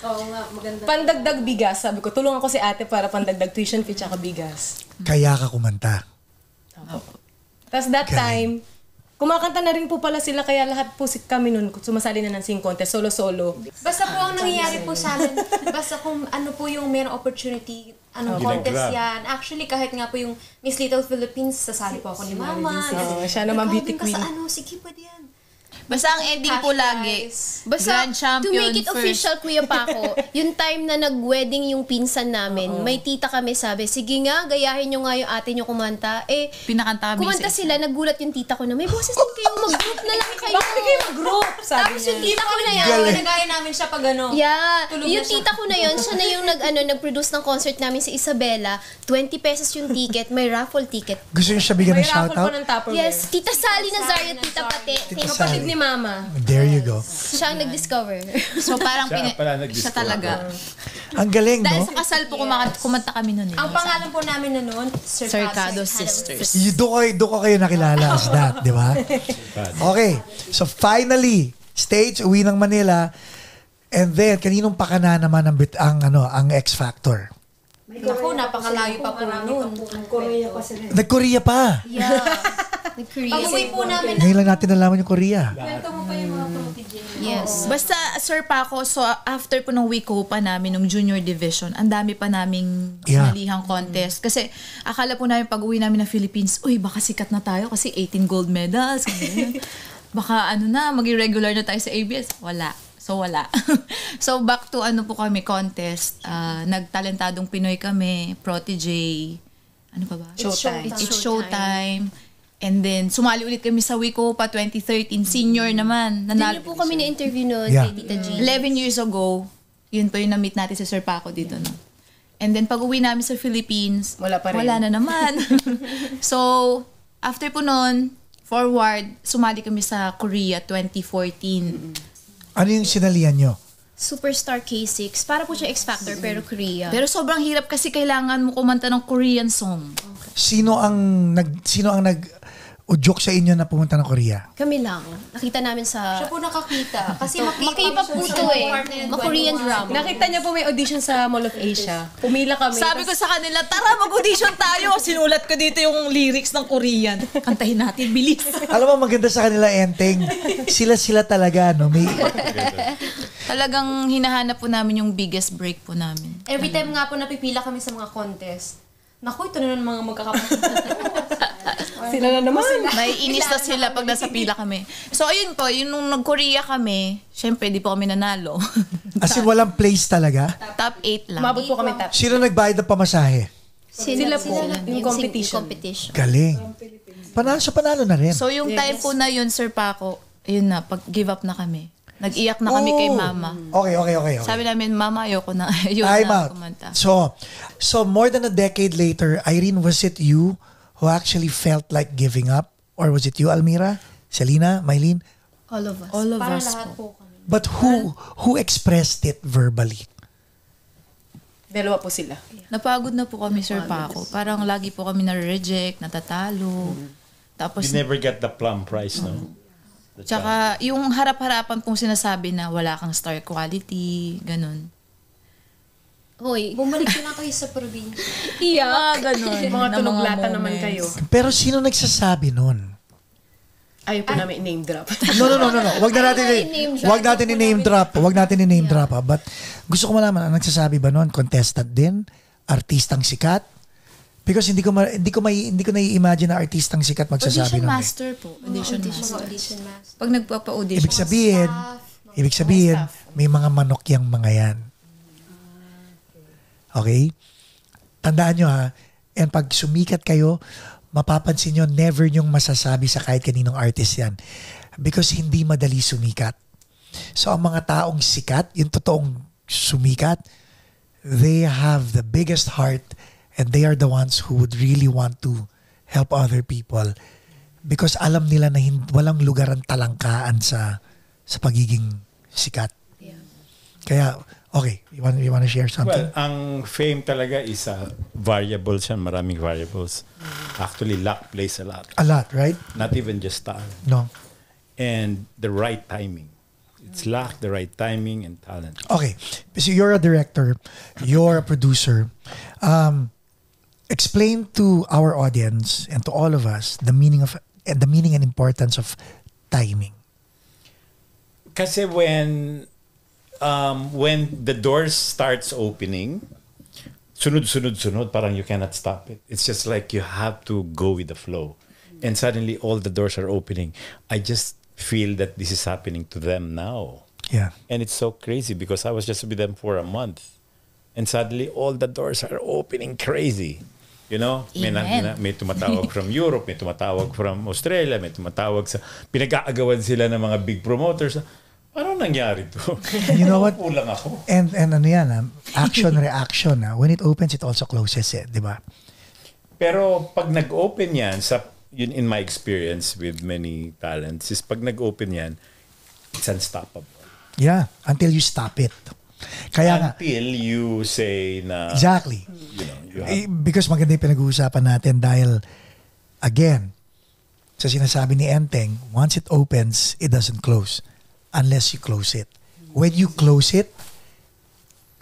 Oo nga, maganda. Pandagdag bigas. Sabi ko, tulungan ko si ate para pandagdag tuition fee tsaka bigas. kaya ka kumanta? Tapos that time, kumakanta na rin po pala sila kaya lahat po kami nun sumasali na ng singing contest, solo-solo. Basta po ang nangyayari po sa amin, basta kung ano po yung mayroong opportunity, anong Ginagrab. contest yan. Actually, kahit nga po yung Miss Little Philippines, sasali po ako ni Mama. Oo, siya naman beauty queen. Sa ano, sige pwede yan. Basta ang ending po Cash lagi, prize. Basta, grand champion to make it first. official, Kuya Paco, yung time na nag-wedding yung pinsan namin, may tita kami sabi, sige nga, gayahin nyo nga yung ate nyo kumanta. Pinakanta kami kumanta sa isa. sila, nagulat yung tita ko na, may boses din kayo, mag-group na lang kayo. Bakit kayo mag-group? Sabi Tapos yung tita ko na yan, Galing. Nagaya namin siya pag ano. yeah, Tulog na yung siya. tita ko na yun, siya na yung nag-produce ng concert namin sa Isabela, 20 pesos yung ticket, may raffle ticket. Gusto niyo siya bigyan May ng raffle shoutout? pa ng Tupperware. Yes, Tita Sally Nazario, Tita Pate. Thank you. Kapatid ni Mama. There you go. Siya ang nag-discover. So parang Siya pala nag-discover. siya talaga. Ang galing, Dahil no? sa kasal po kumanta kami noon. Ang pangalan po namin na noon, Cercado Sisters. Doon ko kayo nakilala as that, di ba? Okay. So finally, stage, uwi ng Manila. And then, kaninong pakana naman ang X Factor? Naku, napakalayo pa po noon. Nag-Korea pa. Yeah. Nag-Korea. Pag-uwi po namin, Ngayon lang natin nalaman yung Korea. kwento mo pa yung mga protege niyo. Yes. Basta, Sir Paco, so after po ng week pa namin, nung junior division, ang dami pa naming Yeah. sinalihang contest. Kasi akala po namin pag uwi namin ng Philippines, uy, baka sikat na tayo kasi 18 gold medals. Ganyan. Baka maging regular na tayo sa ABS. Wala. So, wala. So, back to po kami, contest. Nagtalentadong Pinoy kami, Protege, ano pa ba? Showtime. It's Showtime. And then, sumali ulit kami sa Wiko pa 2013. Senior naman. Hindi po kami na-interview noon Yeah. kay Tita G. 11 years ago, yun pa yung na-meet natin si Sir Paco dito, no? And then, pag uwi namin sa Philippines, Wala pa rin. Wala na naman. So, after po nun, forward, sumali kami sa Korea 2014. Ano yung sinalihan nyo? Superstar K6. Para po siya X-Factor pero Korea. Pero sobrang hirap kasi kailangan mo kumanta ng Korean song. Sino ang nag-udyok sa inyo na pumunta ng Korea? Kami lang. Nakita namin sa... Siya po nakakita. Kasi Makipa po to eh. Ma-Korean drama. Nakita niya po may audition sa Mall of Asia. Pumila kami. Sabi ko sa kanila, tara mag-audition tayo. Sinulat ko dito yung lyrics ng Korean. Kantahin natin, bilis. Alam mo, maganda sa kanila, Enteng. Sila talaga, no? Talagang hinahanap po namin yung biggest break po namin. Every time nga po napipila kami sa mga contest, naku, ito na mga magkakapatid. Sila na naman. May inis na sila pag nasa pila kami. So, ayun po, yung nung nag-Korea kami, syempre, di po kami nanalo. As in, walang place talaga? Top 8 lang. Umabot po kami top. Sino nagbayad ng pamasahe? Sila po, yung competition. Galing. Panalo na rin. So, yung time po na yun, Sir Paco, yun na, pag-give up na kami. Nag-iyak na kami kay Mama. Okay. Sabi namin, Mama, ayoko na. Ayun I'm na, out. kumanta. So more than a decade later, Irene, was it you who actually felt like giving up? Or was it you, Almira? Selena? Mylene? All of us. All of Para us lahat po. po kami. But who expressed it verbally? Dalawa po sila. Napagod na po kami, Sir Paco. Parang lagi po kami na-reject, natatalo. Tapos, You never get the plum prize, no? tsaka yung harap-harapan pong sinasabi na wala kang star quality, ganun. Hoy, bumalik na kayo sa probinsya. Mga ganun. Mga na tunuglata moments. naman kayo. Pero sino nagsasabi nun? Ayaw po namin name drop. No. Wag natin i-name drop. Wag natin i-name drop. But gusto ko malaman, ang nagsasabi ba nun? Contestant din? Artistang sikat? Because hindi ko nai-imagine na artistang sikat magsasabi Audition nun. master po. Audition master. Audition master. Pag nagpapa-audition. Ibig sabihin, Ibig sabihin, may mga manok yang mga yan. Okay? Tandaan nyo ha, and pag sumikat kayo, mapapansin nyo, never nyong masasabi sa kahit kaninong artist yan. Because hindi madali sumikat. So ang mga taong sikat, yung totoong sumikat, they have the biggest heart and they are the ones who would really want to help other people because alam nila na walang lugar ang talangkaan sa pagiging sikat. Yeah. Kaya, okay, you want to share something? Well, ang fame talaga is variables yan, maraming variables. Actually, luck plays a lot. A lot, right? Not even just talent. No. And the right timing. It's luck, the right timing, and talent. Okay, so you're a director, you're a producer. Explain to our audience and to all of us the meaning and importance of timing. Kasi when the doors starts opening, sunod, parang you cannot stop it. It's just like you have to go with the flow. And suddenly all the doors are opening. I just feel that this is happening to them now. Yeah. And it's so crazy because I was just with them for a month. And suddenly all the doors are opening crazy. You know, may tumatawag from Europe, may tumatawag from Australia, may tumatawag sa pinag-aagawan sila ng mga big promoters. Paano nangyari to? And you know what? Kulang ako. And ano yan, action, reaction. When it opens, it also closes it, di ba? Pero pag nag-open yan, yun in my experience with many talents, is pag nag-open yan, it's unstoppable. Yeah, until you stop it. Kaya until you say na... Exactly. You know, you have, because maganda yung pinag-uusapan natin dahil, again, sa sinasabi ni Enteng, once it opens, it doesn't close unless you close it. When you close it,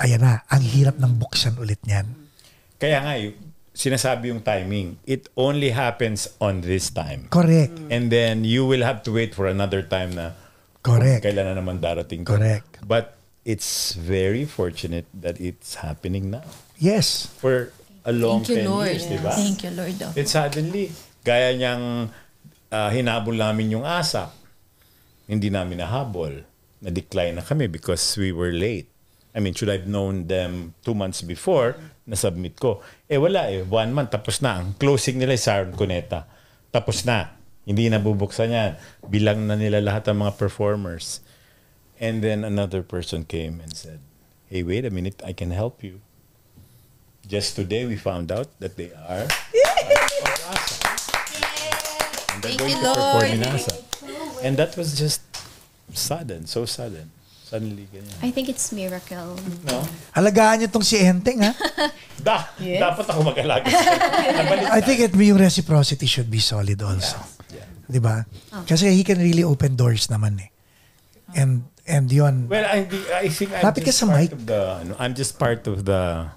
ayan na, ang hirap ng buksan ulit niyan. Kaya nga, sinasabi yung timing, it only happens on this time. Correct. And then you will have to wait for another time na correct. Kailan na naman darating ko. Correct. But it's very fortunate that it's happening now. Yes. For a long 10 years, di ba? Thank you, Lord. And suddenly, gaya niyang hinabol namin yung ASAP, hindi namin nahabol. Na-decline na kami because we were late. I mean, should I've known them 2 months before, na-submit ko. Wala 1 month, tapos na. Ang closing nila ay Sharon Cuneta. Tapos na. Hindi na bubuksan yan. Bilang na nila lahat ng mga performers. And then another person came and said, hey, wait a minute, I can help you. Just today, we found out that they are and they're going to perform in ASAP. And that was just sudden, so sudden. Suddenly, ganyan. I think it's miracle. No? Alagaan niyo tong si Enteng, ha? Dapat ako mag-alaga. I think yung reciprocity should be solid also. Yeah. Di ba? Kasi he can really open doors naman eh. And yun. Well, I think I'm just part of the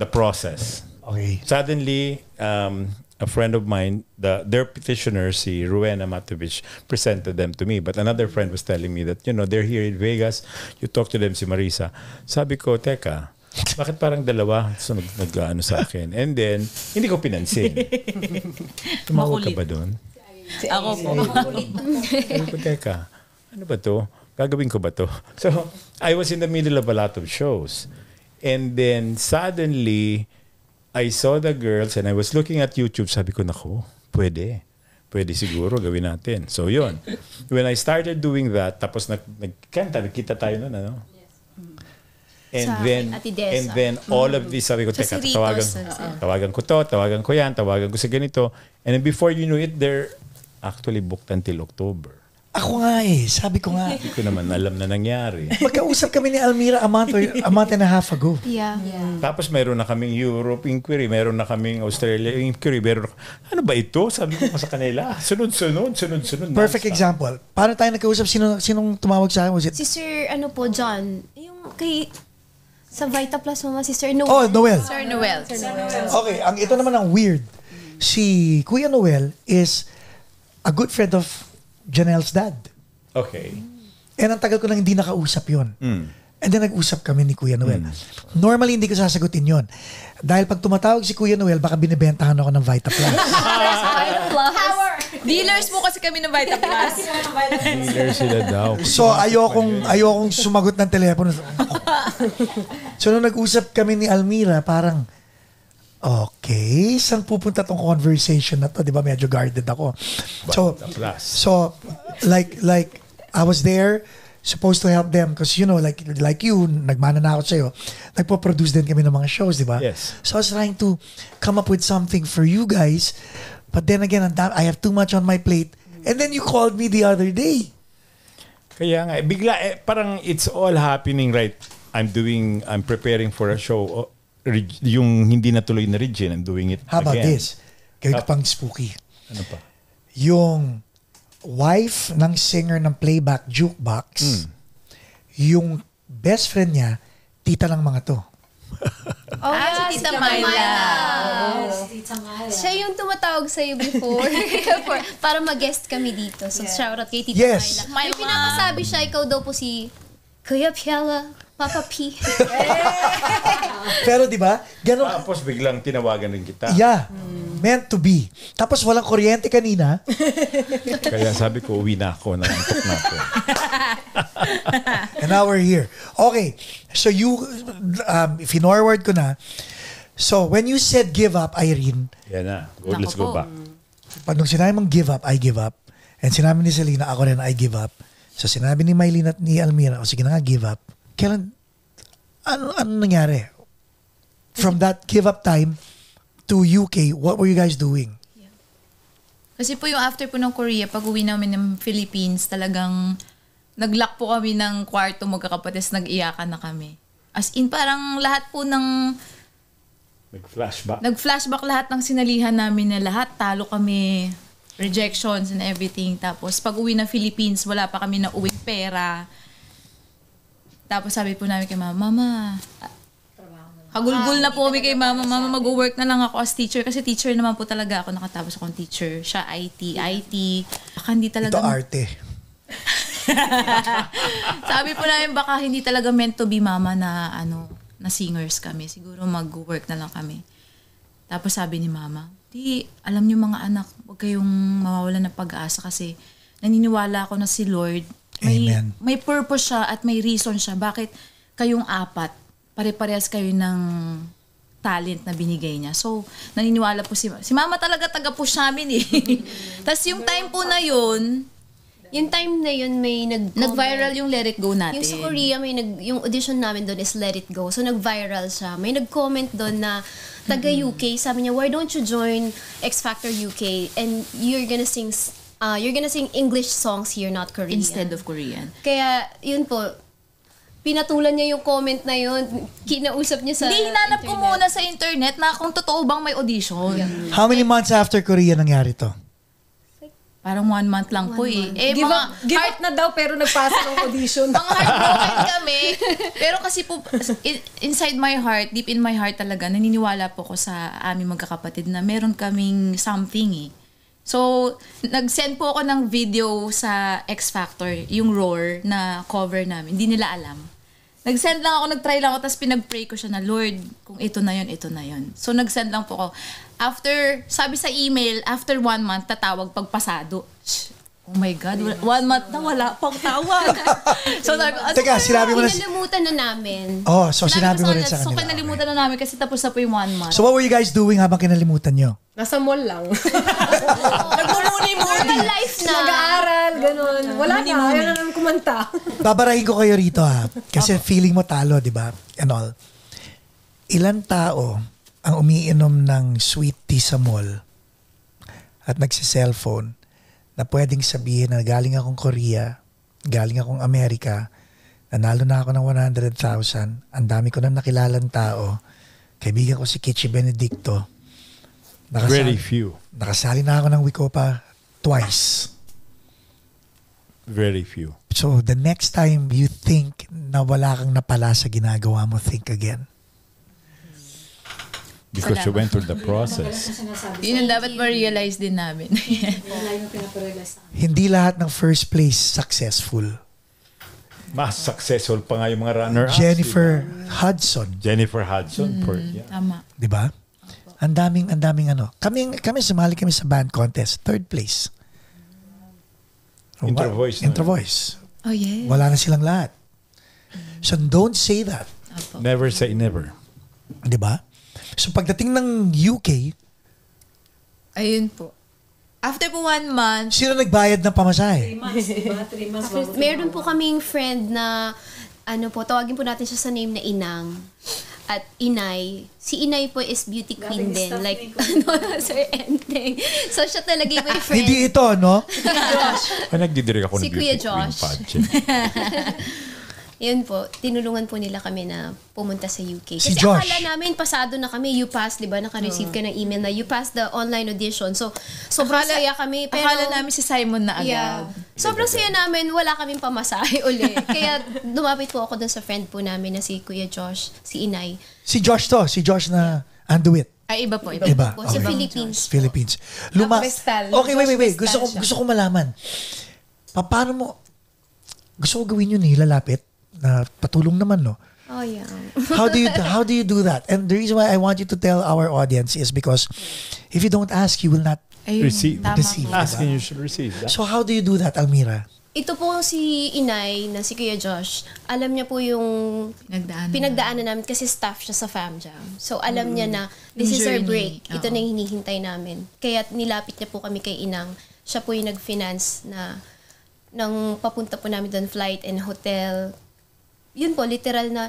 process. Okay. Suddenly, a friend of mine, their petitioner, si Rowena Matovich, presented them to me. But another friend was telling me that, they're here in Vegas. You talk to them, si Marisa. Sabi ko, teka, bakit parang dalawa? So nag-ano sa akin. And then, hindi ko pinansin. Tumawag ka ba doon? Ako po. Sabi ko, teka, ano ba to? Gagawin ko ba to? So, I was in the middle of a lot of shows. And then, suddenly, I saw the girls and I was looking at YouTube. Sabi ko, naku, pwede. Pwede siguro, gawin natin. So, yun. When I started doing that, tapos nagkita tayo nun, ano? And then all of this, sabi ko, teka, tawagan ko to, tawagan ko yan, tawagan ko sa ganito. And then before you know it, they're actually booked until October. Ako nga eh, sabi ko nga. Hindi ko naman alam na nangyari. Magkausap kami ni Almira a month and a half ago. Yeah. Tapos meron na kaming Europe inquiry, meron na kaming Australia inquiry, ano ba ito? Sabi ko sa kanila, sunod-sunod. Perfect example. Paano tayo nagkausap? Sinong tumawag sa akin? Was it? Si Sir, John, yung sa Vita Plus Mama, si Sir Noel. Oh, Noel. Sir Noel. Okay, ito naman ang weird. Si Kuya Noel is a good friend of Janelle's dad. Okay. And ang tagal ko nang hindi nakausap yun. And then nag-usap kami ni Kuya Noel. Normally, hindi ko sasagutin yun. Dahil pag tumatawag si Kuya Noel, baka binibentahan ako ng Vita Plus. Di Dealers po kasi kami ng Vitaplus. Dealer sila daw. So, ayokong sumagot ng telepono. So, nung nag-usap kami ni Almira, parang, okay, saan pupunta tong conversation na to? Di ba, medyo guarded ako. So, like, I was there, supposed to help them because, you know, like you, nagmana na ako sa'yo, nagpo-produce din kami ng mga shows, di ba? Yes. So, I was trying to come up with something for you guys, but then again, I have too much on my plate. And then you called me the other day. Kaya nga, bigla, parang it's all happening right. I'm preparing for a show. Yung hindi natuloy na Regine, I'm doing it How about again. this? Gawin ko pang spooky. Ano pa? Yung wife ng singer ng playback jukebox, yung best friend niya, tita ng mga to. Si Tita Myla. Siya yung tumatawag sa'yo before para mag-guest kami dito. So, shoutout kay Tita Yes. Myla. Yung pinapasabi siya, ikaw daw po si Kuya Piala, Papa P. Pero di ba? Ganun. Tapos biglang tinawagan rin kita. Yeah. Meant to be. Tapos walang kuryente kanina. Kaya sabi ko, uwi na ako. Nangantok na ako. And now we're here. Okay. So you, finorward ko na. So when you said give up, Irene, Yan na. Let's go back. pag nung sinabi mong give up, I give up. And sinabi ni Selena, ako rin, I give up. So sinabi ni Mylene at ni Almira, o sige na nga, give up. Kailan, ano nangyari? From that give up time to UK, what were you guys doing? Kasi po yung after po ng Korea, pag uwi namin ng Philippines, talagang nag-lock po kami ng kwarto magkakapatid, nag-iyakan na kami. As in, parang lahat po ng... Nag-flashback lahat ng sinalihan namin na lahat. Talo kami, rejections and everything. Tapos pag uwi ng Philippines, wala pa kami na uwing pera. Tapos sabi po namin kay Mama, hagulgul na po kami kay Mama, mag-work na lang ako as teacher. Kasi teacher naman po talaga ako, nakatapos akong teacher. Siya IT. Baka hindi talaga... Ito arte. Sabi po namin, baka hindi talaga meant to be Mama na na singers kami. Siguro mag-work na lang kami. Tapos sabi ni Mama, alam niyo mga anak, huwag kayong mawawalan ng pag-asa kasi naniniwala ako na si Lord, may purpose siya at may reason siya. Bakit kayong apat, pare-parehas kayo ng talent na binigay niya. So, naniniwala po si Mama talaga taga-push namin eh. Tapos yung time po na yun, Yung time na yun, may nag-viral yung Let It Go natin. Yung sa Korea, yung audition namin doon is Let It Go. So, nag-viral siya. May nag-comment doon na taga-UK. Sabi niya, why don't you join X Factor UK and you're gonna sing English songs here, not Korean. Instead of Korean. Kaya, yun po, pinatulan niya yung comment na yun. Kinausap niya sa Hindi, hinanap ko muna sa internet na kung totoo bang may audition. Yeah. How many months after Korea nangyari to? Parang 1 month lang po eh. Give up na daw pero nagpasa ng audition. Mga heartbroken kami. Pero kasi po, inside my heart, deep in my heart talaga, naniniwala po ko sa aming magkakapatid na meron kaming something eh. So, nag-send po ako ng video sa X Factor, yung Roar na cover namin. Hindi nila alam. Nag-send lang ako, nag-try lang ako, tapos pinag-pray ko siya na, Lord, kung ito na yun, ito na yun. So, nag-send lang po ako. After, sabi sa email, after 1 month, tatawag pagpasado. Oh my God, 1 month na wala pang tawag. So, Teka, sinabi mo na... Kinalimutan na namin. Oh, so sinabi mo rin sa kanila. So, kinalimutan na namin kasi tapos na po yung 1 month. So, what were you guys doing habang kinalimutan nyo? Nasa mall lang. Normal life na. Nag-aaral, ganun. Wala na, ayaw na namin kumanta. Babarahin ko kayo rito ha. Kasi feeling mo talo, di ba? And all. Ilan tao ang umiinom ng sweet tea sa mall at nagsi-cellphone na pwedeng sabihin na galing akong Korea, galing akong Amerika, nanalo na ako ng 100,000, ang dami ko na nakilalang tao, kaibigan ko si Kichi Benedicto, very few. Nakasali na ako ng Wikopa twice. Very few. So the next time you think na wala kang napala sa ginagawa mo, think again. Because you went through the process. Yun ang dapat ma-realize din namin. Hindi lahat ng first place successful. Mas successful pa nga yung mga runner-ups. Jennifer Hudson. Yeah. Tama. Di ba? Ang daming ano. Kami sumali kami sa band contest. 3rd place. Intro voice. no? Intro voice. Oh, yeah. Wala na silang lahat. So don't say that. Never say never. Di ba? So pagdating ng UK, Ayun po. After po 1 month, sino nagbayad ng pamasahe? 3 months bago Meron po kaming friend na, tawagin po natin siya sa name na Inang. At Inay. Si Inay po is beauty queen din. Like, Sir Enteng. So, siya talaga yung may friend. Hindi ito, no? Nagdidirect ako Si ng Kuya beauty queen Josh. pageant. Yun po, tinulungan po nila kami na pumunta sa UK. Si Kasi Josh. akala namin pasado na kami, you passed, di ba? Naka-receive ka ng email na you passed the online audition. So, sobrang saya kami. Pero, akala namin si Simon na agad. yeah. Sobrang saya namin, wala kaming pamasahe uli. Kaya lumapit po ako dun sa friend po namin na si Kuya Josh, si Inay. Si Josh to. Si Josh na Anduit. Ay, iba po. Iba. Po, sa Philippines. Philippines. Vestal. Okay, wait. Josh Vestal siya. Gusto ko malaman. Paano mo, gusto ko gawin yun lalapit na patulong naman, no? Oh, yeah. How do you do that? And the reason why I want you to tell our audience is because if you don't ask, you will not Ayun, Receive. tama receive. po. Ask and you should receive. So how do you do that, Almira? Ito po si Inay na si Kuya Josh. Alam niya po yung pinagdaanan namin kasi staff siya sa Fam Jam. So alam niya na this is our Journey. break. Ito Oo. na yung hinihintay namin. Kaya nilapit niya po kami kay Inang. Siya po yung nag-finance na nang papunta po namin doon, flight and hotel. Yun po, literal na,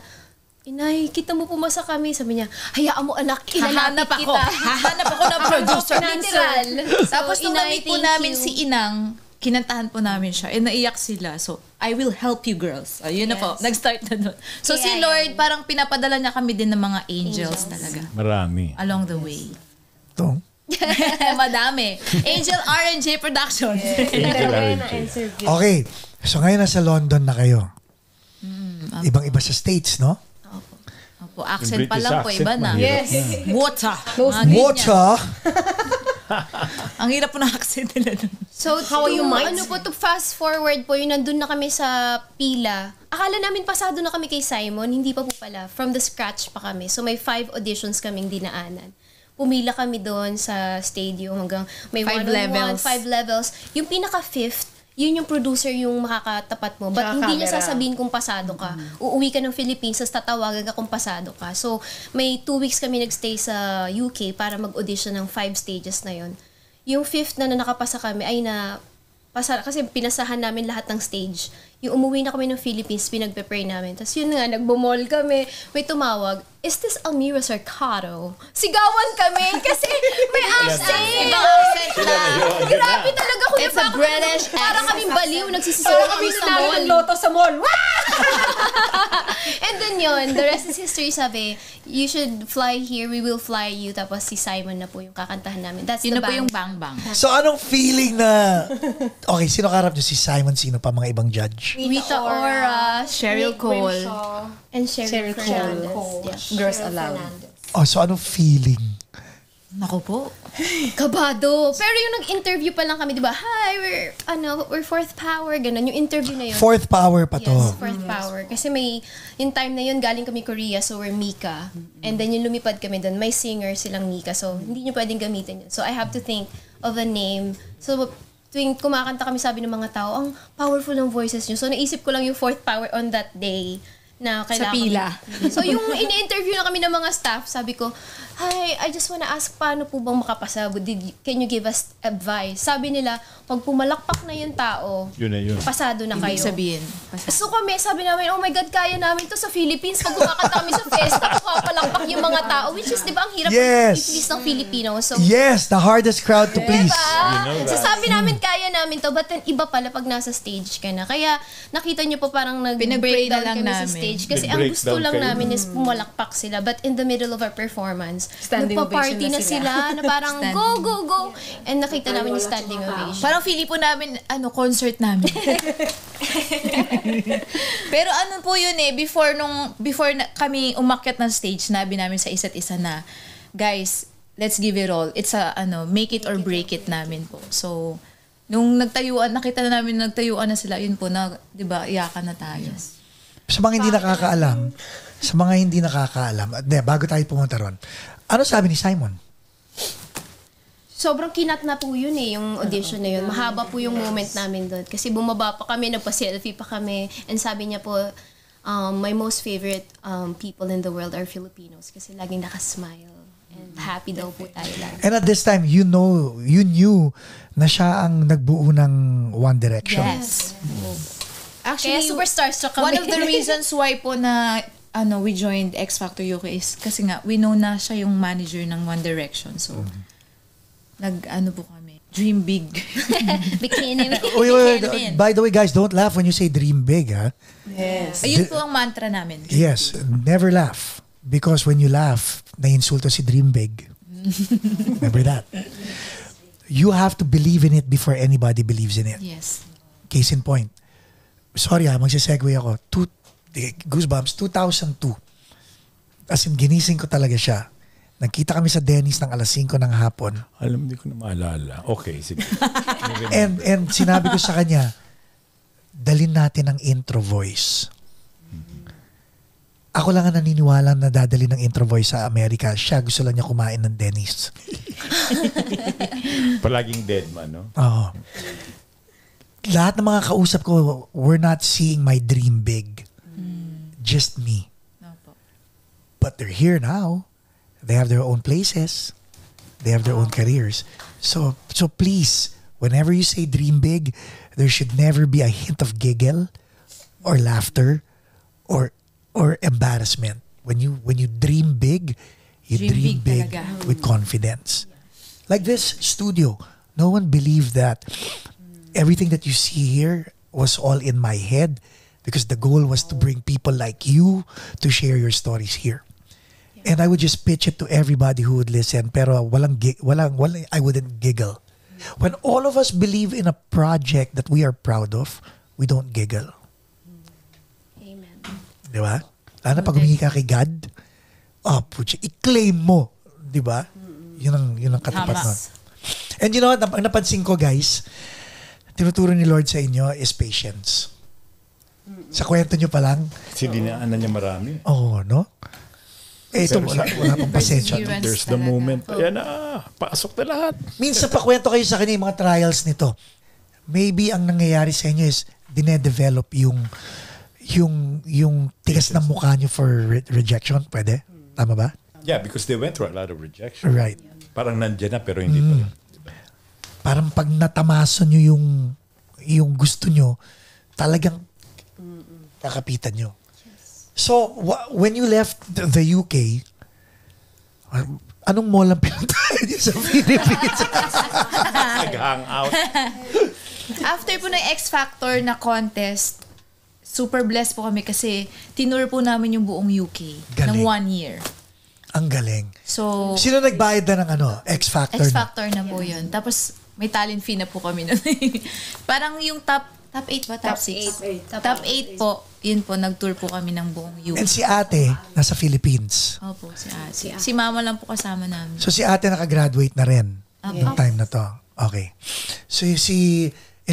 Inay, kita mo pumasa kami. Sabi niya, hayaan mo anak, Hahanap ilalapit ako. kita. Hahanap ako ng producer. Literal. Tapos nung Inay, na-meet po thank namin you. si Inang, kinantahan po namin siya. And naiyak sila. So, I will help you girls. Ayun na po. Yes. Nag-start na doon. So, Kaya si Lord, parang pinapadala niya kami din ng mga angels talaga. Marami. Along the way. Ito. Madami. Angel R&J Productions. Okay. So ngayon nasa London na kayo. Ibang-iba sa States, no? Opo, accent pa British lang po, accent, iba na. mahirap Yes. Water. Mga ganyan. Water. Ang hirap po ng accent nila dun. So, How are you, Mike? to fast forward po, yung nandun na kami sa pila. Akala namin pasado na kami kay Simon, hindi pa po pala. From the scratch pa kami. So, may 5 auditions kaming dinaanan. Pumila kami doon sa stadium hanggang may 5 1-on-1, levels. 5 levels. Yung pinaka-5th, yun yung producer yung makakatapat mo. But Tsaka hindi niya camera. sasabihin kung pasado ka. Uuwi ka ng Philippines, tapos tatawagan ka kung pasado ka. So, may 2 weeks kami nagstay sa UK para mag-audition ng 5 stages na yun. Yung 5th na nakapasa kami ay kasi pinasahan namin lahat ng stage. Yung umuwi na kami ng Philippines, pinagpe-pray namin. Tapos yun nga, nagbumol kami. May tumawag, is this Almira Sarcado? Sigawan kami kasi may accent. Ibang accent na. Grabe talaga ko. It's a British Para accent. kaming baliw, nagsisisigaw kami sa Nanalo mall. ng loto sa mall. And then yun, the rest is history. Sabi, you should fly here, we will fly you. Tapos si Simon na po yung kakantahan namin. That's Yun the na po bang. yung Bang Bang. So anong feeling na... Okay, sino karap nyo? Si Simon, sino pa mga ibang judge? Rita Ora, Cheryl Cole. and Cheryl Cheryl Fernandez. Yeah. Girls Aloud. Oh, so anong feeling? Naku po. Kabado. Pero yung nag-interview pa lang kami, di ba? Hi, we're fourth power. Ganun, yung interview na yun. Fourth power pa to. Yes, fourth power. Kasi yung time na yun, galing kami Korea, so we're Mika. And then yung lumipad kami doon, may singer silang Mika. So, hindi nyo pwedeng gamitin yun. So, I have to think of a name. So, tuwing kumakanta kami, sabi ng mga tao, ang powerful ng voices nyo. So, naisip ko lang yung fourth power on that day na kailangan. Sa pila. So, yung ini-interview na kami ng mga staff, sabi ko, hi, I just wanna ask, paano po bang makapasa? Can you give us advice? Sabi nila, pag pumalakpak na yung tao, Yun na yun. pasado na Ibig kayo. sabihin. So kami, sabi namin, oh my God, kaya namin to sa Philippines. Pag kumakanta kami sa festa, papalakpak yung mga tao. Which is, di ba, ang hirap Yes. i-please ng Filipino. So, Yes, the hardest crowd to please. diba? So sabi namin, kaya namin to. But then, iba pala pag nasa stage ka na. Kaya, nakita niyo po parang Pinag-break na nag-breakdown lang kami sa namin. stage. Kasi ang gusto Nag-breakdown lang kayo. namin is pumalakpak sila. But in the middle of our performance, Standing nagpa-party ovation na na sila. Na parang, Standing. go, go, go. And nakita namin yung standing ovation. Parang feeling po namin, concert namin. Pero ano po yun before kami umakyat ng stage, nabi namin sa isa't isa na, guys, let's give it all. It's make it or break it namin po. So, nung nakita na namin nagtayuan na sila, yun po na, di ba, iyakan na tayo. Sa mga hindi nakakaalam, bago tayo pumunta ron, ano sabi ni Simon? sobrang kinat na po yun yung audition na yun. Mahaba po yung moment namin doon. Kasi bumaba pa kami, nagpa-selfie pa kami. And sabi niya po, my most favorite people in the world are Filipinos. Kasi laging nakasmile. And happy daw po tayo lang. And at this time, you knew na siya ang nagbuo ng One Direction. Yes. Actually, Kaya super starstruck kami. One of the reasons why po na we joined X Factor UK is kasi nga we know na siya yung manager ng One Direction. So po kami. Dream big. Bikini. Wait. By the way, guys, don't laugh when you say dream big, ha? Yes. Ayun po ang mantra namin. Yes, never laugh. Because when you laugh, naiinsulto si dream big. Remember that. You have to believe in it before anybody believes in it. Yes. Case in point. Sorry magsisegue ako. Goosebumps, 2002. As in, ginising ko talaga siya. Nagkita kami sa Dennis ng alas 5 ng hapon. Alam, hindi ko na maalala. Okay, sige. And sinabi ko sa kanya, dalin natin ang intro voice. Ako lang ang naniniwala na dadali ng intro voice sa Amerika. Siya, gusto lang niya kumain ng Dennis. Palaging dead man, no? Oo. Lahat ng mga kausap ko, we're not seeing my dream big. Just me. But they're here now. They have their own places. They have their own careers. So please, whenever you say dream big, there should never be a hint of giggle or laughter or embarrassment. When you dream big, you dream big with confidence. Like this studio, no one believed that everything that you see here was all in my head because the goal was to bring people like you to share your stories here. And I would just pitch it to everybody who would listen, pero walang I wouldn't giggle. When all of us believe in a project that we are proud of, we don't giggle. Amen. Di ba? Lalo na pag humingi ka kay God, i-claim mo. Di ba? Yun ang katapat nun. And you know what? Ang napansin ko, guys, tinuturo ni Lord sa inyo is patience. Sa kwento nyo pa lang. Kasi dinaanan niya marami. Oo, no? Ito, wala pang pasensya. There's the moment. Ayan na, pasok na lahat. Minsan pa kwento kayo sa kanya yung mga trials nito. Maybe ang nangyayari sa inyo is dinedevelop yung tigas ng mukha nyo for rejection. Pwede? Tama ba? Yeah, because they went through a lot of rejection. Right. Parang nandiyan na pero hindi pa rin. Parang pag natamaso nyo yung gusto nyo, talagang kakapitan nyo. So, when you left the UK, anong mall ang pinuntahan nyo sa Philippines? Nag-hang out. After po ng X Factor na contest, super blessed po kami kasi tinur po namin yung buong UK ng 1 year. Ang galing. So, sino nagbayad na ng X Factor? X Factor na po yun. Tapos, may talent fee na po kami nun. Parang yung top 8 ba? Top 6? Top 8 po. Yun po, nag-tour po kami ng buong UK. And si ate, nasa Philippines. Opo, si ate. Si mama lang po kasama namin. So si ate nakagraduate na rin yung time na to. Okay. So is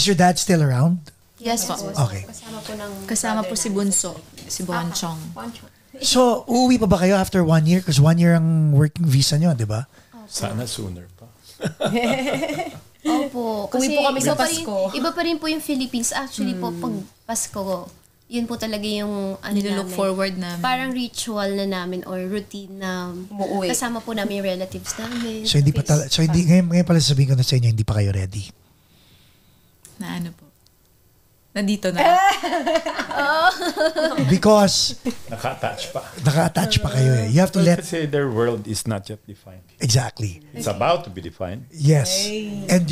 your dad still around? Yes po. Okay. Kasama po si Bunso, si Bonchong. So, uuwi pa ba kayo after 1 year? Because 1 year ang working visa nyo, di ba? Sana sooner pa. Opo. Uwi po kami sa Pasko. Iba pa rin po yung Philippines. Actually po, pag Pasko, yun po talaga yung Nilook namin. forward namin. Parang ritual na namin or routine na Umuwi. kasama po namin yung relatives namin. So hindi pa ngayon pala sasabihin ko na sa inyo, hindi pa kayo ready. Na ano po? Nandito na. Because Naka-attach pa. kayo eh. You have to let... Kasi their world is not yet defined. Exactly. It's about to be defined. Yes. And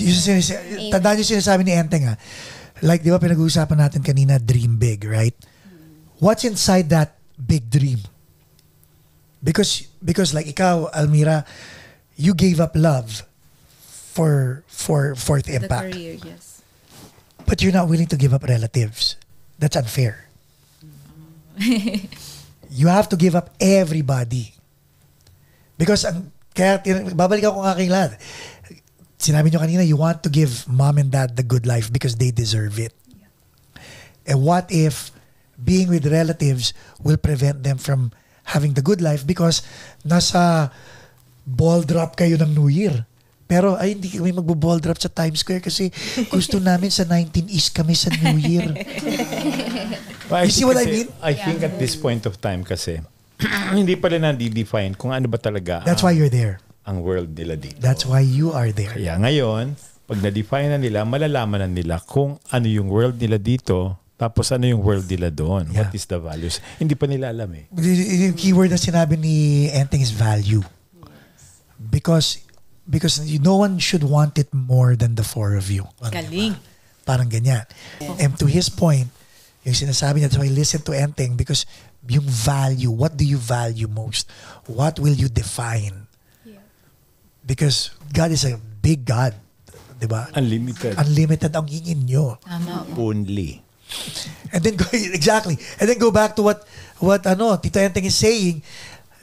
tandaan yung sinasabi ni Enteng like di ba pinag-uusapan natin kanina, dream big, right? What's inside that big dream? Because like ikaw, Almira, you gave up love for Fourth Impact. The career, yes. But you're not willing to give up relatives. That's unfair. You have to give up everybody. Because kaya babalik ako ng aking lahat. Sinabi nyo kanina, you want to give mom and dad the good life because they deserve it. And what if being with relatives will prevent them from having the good life because nasa ball drop kayo ng New Year? Pero ay hindi kami magbo-ball drop sa Times Square kasi gusto namin sa 19 East kami sa New Year. Well, You see what I mean? I think at this point of time kasi, hindi pala na-define kung ano ba talaga That's why you're there. ang world nila dito. That's why you are there. Kaya ngayon, pag na-define na nila, malalaman na nila kung ano yung world nila dito, tapos ano yung world nila doon. Yeah. What is the values? Hindi pa nila alam eh. Yung keyword na sinabi ni Enteng is value. Because no one should want it more than the four of you. Galing. Parang ganyan. And to his point, yung sinasabi niya, so I listen to Enteng because yung value, what do you value most? What will you define? Because God is a big God. Diba? Unlimited. Unlimited ang hingin nyo. Tama. Only. And then exactly. And then go back to what Tito Enteng is saying.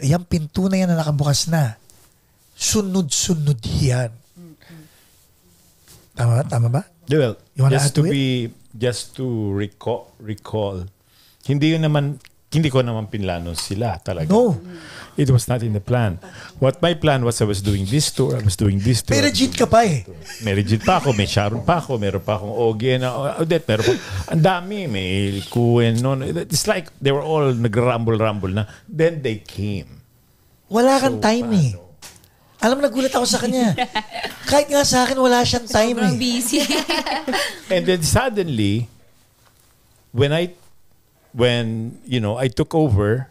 Yung pinto na yan na nakabukas na. Sunod-sunod yan. Tama ba? Well, You wanna add to it? just to recall, hindi ko naman pinlano sila talaga. No. It was not in the plan. What my plan was, I was doing this tour, I was doing this tour. Pero legit ka pa eh. May Regit pa ako, may Sharon pa ako, meron pa akong Ogie na Odette, meron pa. Ang dami, may Kuen, no. It's like they were all nag-rumble na. Then they came. Wala kang time eh. Alam mo, nagulat ako sa kanya. Kahit nga sa akin, wala siyang time Sobrang eh. busy. And then suddenly, when I took over,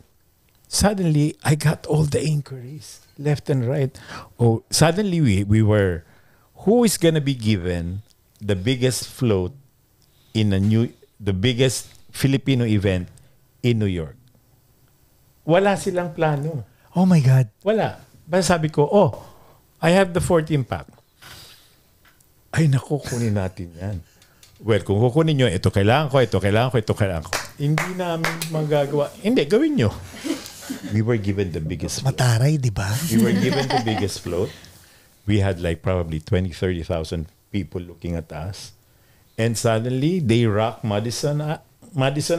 suddenly I got all the inquiries left and right. Oh, suddenly we were, who is gonna be given the biggest float in the biggest Filipino event in New York? Wala silang plano. Oh my God. Wala. Basta sabi ko, I have the 14 pack. Ay, naku, kunin natin yan. Well, kung kukunin nyo, ito kailangan ko. Hindi namin magagawa. Hindi, gawin nyo. We were given the biggest float. Mataray, di ba? We were given the biggest float. We had like probably 20,000-30,000 people looking at us. And suddenly, they rock Madison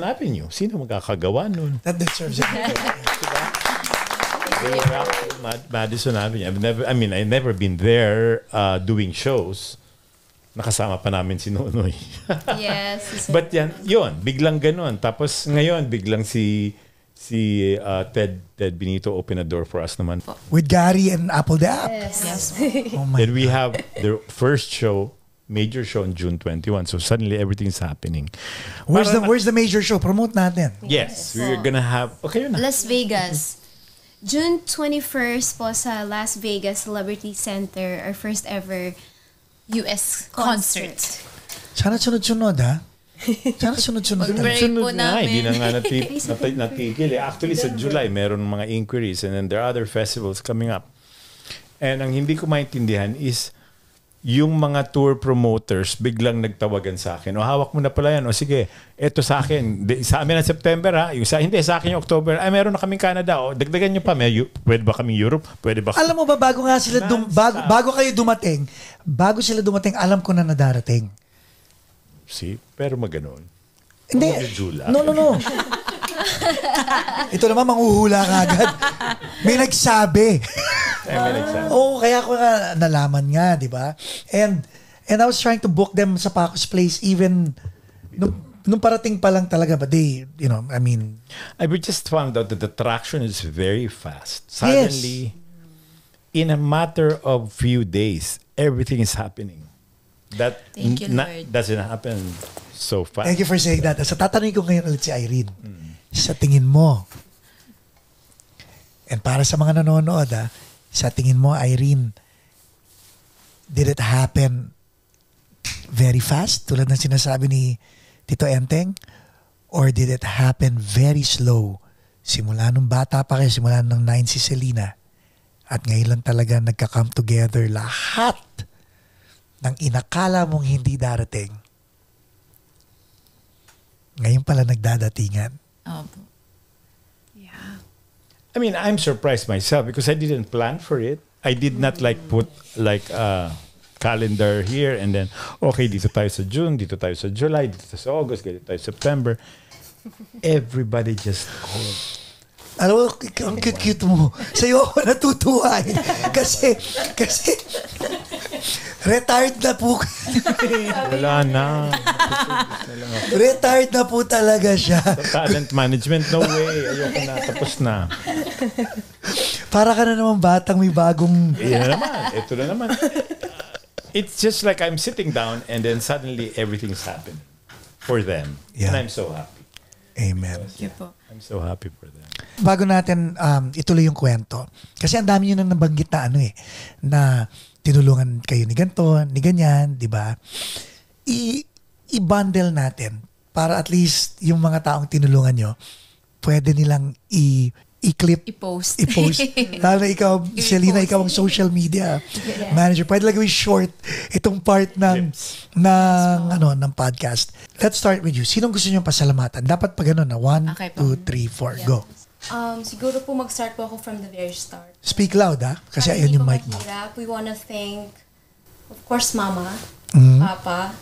Avenue. Sino magkakagawa nun? That deserves it. They rock Madison Avenue. I've never been there doing shows. Nakasama pa namin si Nonoy. Yes. But yun, biglang ganun. Tapos ngayon, biglang si Ted Benito open a door for us naman. With Gary and Apple the App. Yes. Oh my Then we have the first show, major show on June 21. So suddenly everything's happening. Where's the major show? Promote natin. Yes, we're gonna have, okay yun na. Las Vegas. June 21st po sa Las Vegas Liberty Center, our first ever US concert. Sana sunod-sunod ha? Sana sunod-sunod. Mag-break po Hindi na namin. nga natigil. Actually, sa July, meron mga inquiries and then there are other festivals coming up. And ang hindi ko maintindihan is yung mga tour promoters biglang nagtawagan sa akin. O hawak mo na pala yan. O sige, eto sa akin. Sa amin na September ha. Hindi, sa akin yung October. Ay, meron na kaming Canada. O dagdagan nyo pa. Pwede ba kaming Europe? Pwede ba? Alam mo ba, bago nga sila, bago kayo dumating, alam ko na nadarating. See? Pero maganoon. Hindi. Jula. No. Ito naman, manghuhula ka agad. May nagsabi. Oo, kaya ko nga nalaman nga, di ba? And I was trying to book them sa Paco's Place even nung parating pa lang talaga. But they, we just found out that the traction is very fast. Suddenly, in a matter of few days, everything is happening. That Thank you, Lord. doesn't happen so fast. Thank you for saying that. Sa tatanungin ko ngayon ulit si Irene, sa tingin mo, and para sa mga nanonood, sa tingin mo, Irene, did it happen very fast, tulad ng sinasabi ni Tito Enteng? Or did it happen very slow? Simula nung bata pa kayo, simula nung 9 si Selena, at ngayon lang talaga nagka-come together lahat ng inakala mong hindi darating. Ngayon pala nagdadatingan. Opo. I mean, I'm surprised myself because I didn't plan for it. I did not put a calendar here and then, okay, dito tayo sa June, dito tayo sa July, dito tayo sa August, dito tayo sa September. Everybody just called. Alam mo, ang cute mo. Sa'yo ako natutuwa eh. Kasi, retired na po. Wala na. Retired na po talaga siya. Talent management, no way. Ayoko na. Tapos na. Para ka na naman batang may bagong... Yan na naman. Ito na naman. It's just like I'm sitting down and then suddenly everything's happened for them. Yeah. And I'm so happy. Amen. I'm so happy for them. Bago natin ituloy yung kwento, kasi ang dami nyo nang nabanggit na na tinulungan kayo ni ganito, ni ganyan, di ba? I-bundle natin para at least yung mga taong tinulungan nyo, pwede nilang i-clip, I-post. Lalo na ikaw, Selena, ikaw ang social media manager. Pwede lang gawin short itong part ng podcast. Let's start with you. Sinong gusto nyo pasalamatan? Dapat pa ganun na 1, Okay po. 2, 3, 4, go. Siguro po mag-start po ako from the very start. Speak loud kasi Para ayan hindi yung po mic mo. mahirap, we wanna thank, of course, Mama, Mm-hmm. Papa,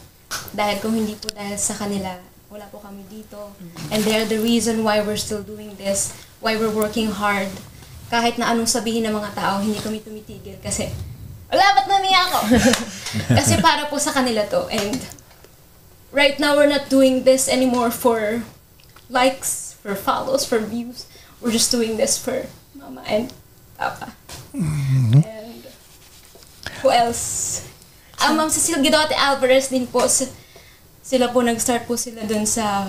dahil kung hindi po dahil sa kanila, wala po kami dito. And they're the reason why we're still doing this, why we're working hard. Kahit na anong sabihin ng mga tao, hindi kami tumitigil kasi, wala, ba't namiya ako? Kasi para po sa kanila to. And right now, we're not doing this anymore for likes, for follows, for views. We're just doing this for Mama and Papa. Mm-hmm. And who else? Ma'am Cecile Guidote Alvarez din po. Sila po nag-start po sila dun sa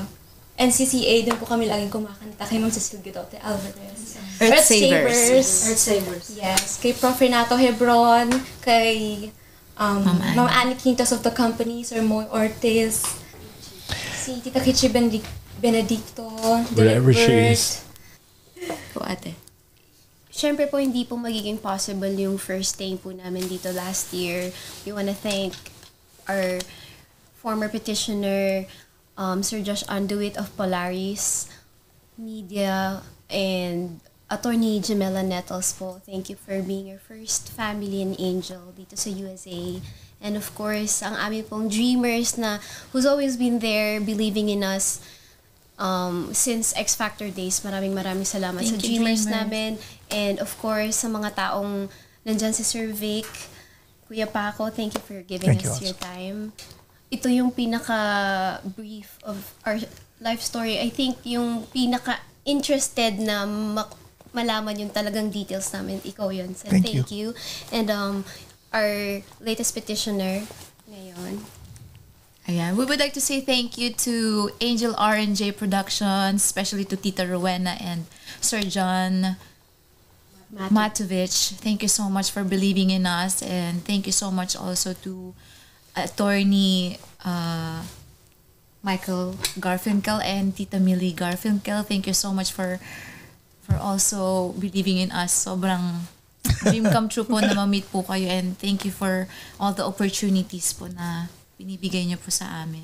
NCCA. Dun po kami laging kumakanta kay Ma'am Cecile Guidote Alvarez. Earth Savers. Earth Savers. Yes. Kay Prof. Renato Hebron. Kay Ma'am Annie Quintas of the company. Sir Moy Ortiz. Si Tita Kichi Benedicto. Wherever she is. Po, ate. Siyempre po, hindi po magiging possible yung first stay po namin dito last year. We wanna thank our former petitioner, Sir Josh Anduit of Polaris Media, and Attorney Jamela Nettles po. Thank you for being your first family and angel dito sa USA. And of course, ang aming pong dreamers na who's always been there, believing in us, since X Factor days. Maraming salamat sa Thank you, dreamers Dreamers. namin. And of course, sa mga taong nandyan si Sir Vic, Kuya Paco, thank you for giving Thank us you your time. Ito yung pinaka-brief of our life story. I think yung pinaka-interested na malaman yung talagang details namin, ikaw yun. So Thank you. And our latest petitioner ngayon, Ayan. We would like to say thank you to Angel R&J Productions, especially to Tita Rowena and Sir John Matovich. Thank you so much for believing in us, and thank you so much also to Attorney Michael Garfinkel and Tita Millie Garfinkel. Thank you so much for also believing in us. Sobrang dream come true po na ma-meet po kayo, and thank you for all the opportunities po na binibigay niyo po sa amin.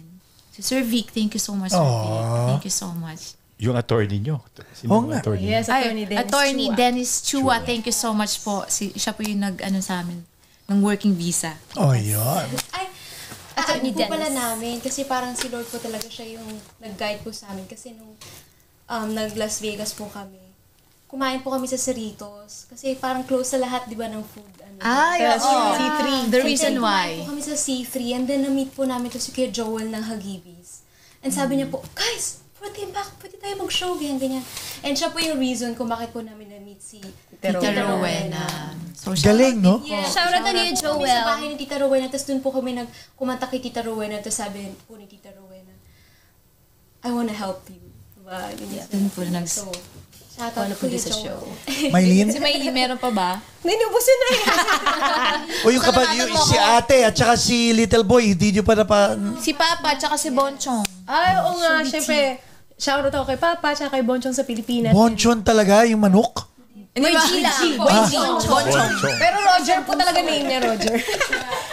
So, Sir Vic, thank you so much, Sir Vic. Thank you so much. Yung attorney nyo. Sino Oo yung nga. attorney? Yes, Attorney Dennis Chua, thank you so much po. Siya po yung nag-ano sa amin, ng working visa. Oh, yun. Ay, Attorney po pala Dennis. namin. Kasi parang si Lord po talaga siya yung nag-guide po sa amin. Kasi nung nag-Las Vegas po kami, kumain po kami sa Cerritos. Kasi parang close sa lahat, di ba, ng food. Yes. C3. The reason Kumain why. po kami sa C3 and then na-meet po namin to si Kuya Joel ng Hagibis. And sabi niya po, guys, pwede tayo mag-show, ganyan. And siya po yung reason kung bakit po namin na-meet si Tita Rowena. So, Galing, no? Yeah, Shoutout na ni po kami Joel. sa bahay ni Tita Rowena, tapos dun po kami kumanta kay Tita Rowena, tapos sabi po ni Tita Rowena, I wanna help you. Diba? Yun yung dun po So, shoutout po sa Joel. show. Maylene? Si Maylene, meron pa ba? Ninubusin na eh. O yung si ate at saka si little boy, hindi nyo pa Si Papa, tsaka si Bonchong. Ay, oo nga, syempre. Shoutout ako kay Papa, tsaka kay Bonchong sa Pilipinas. Bonchon talaga, yung manok? Boy Bonchong. Pero Roger po talaga name niya, Roger.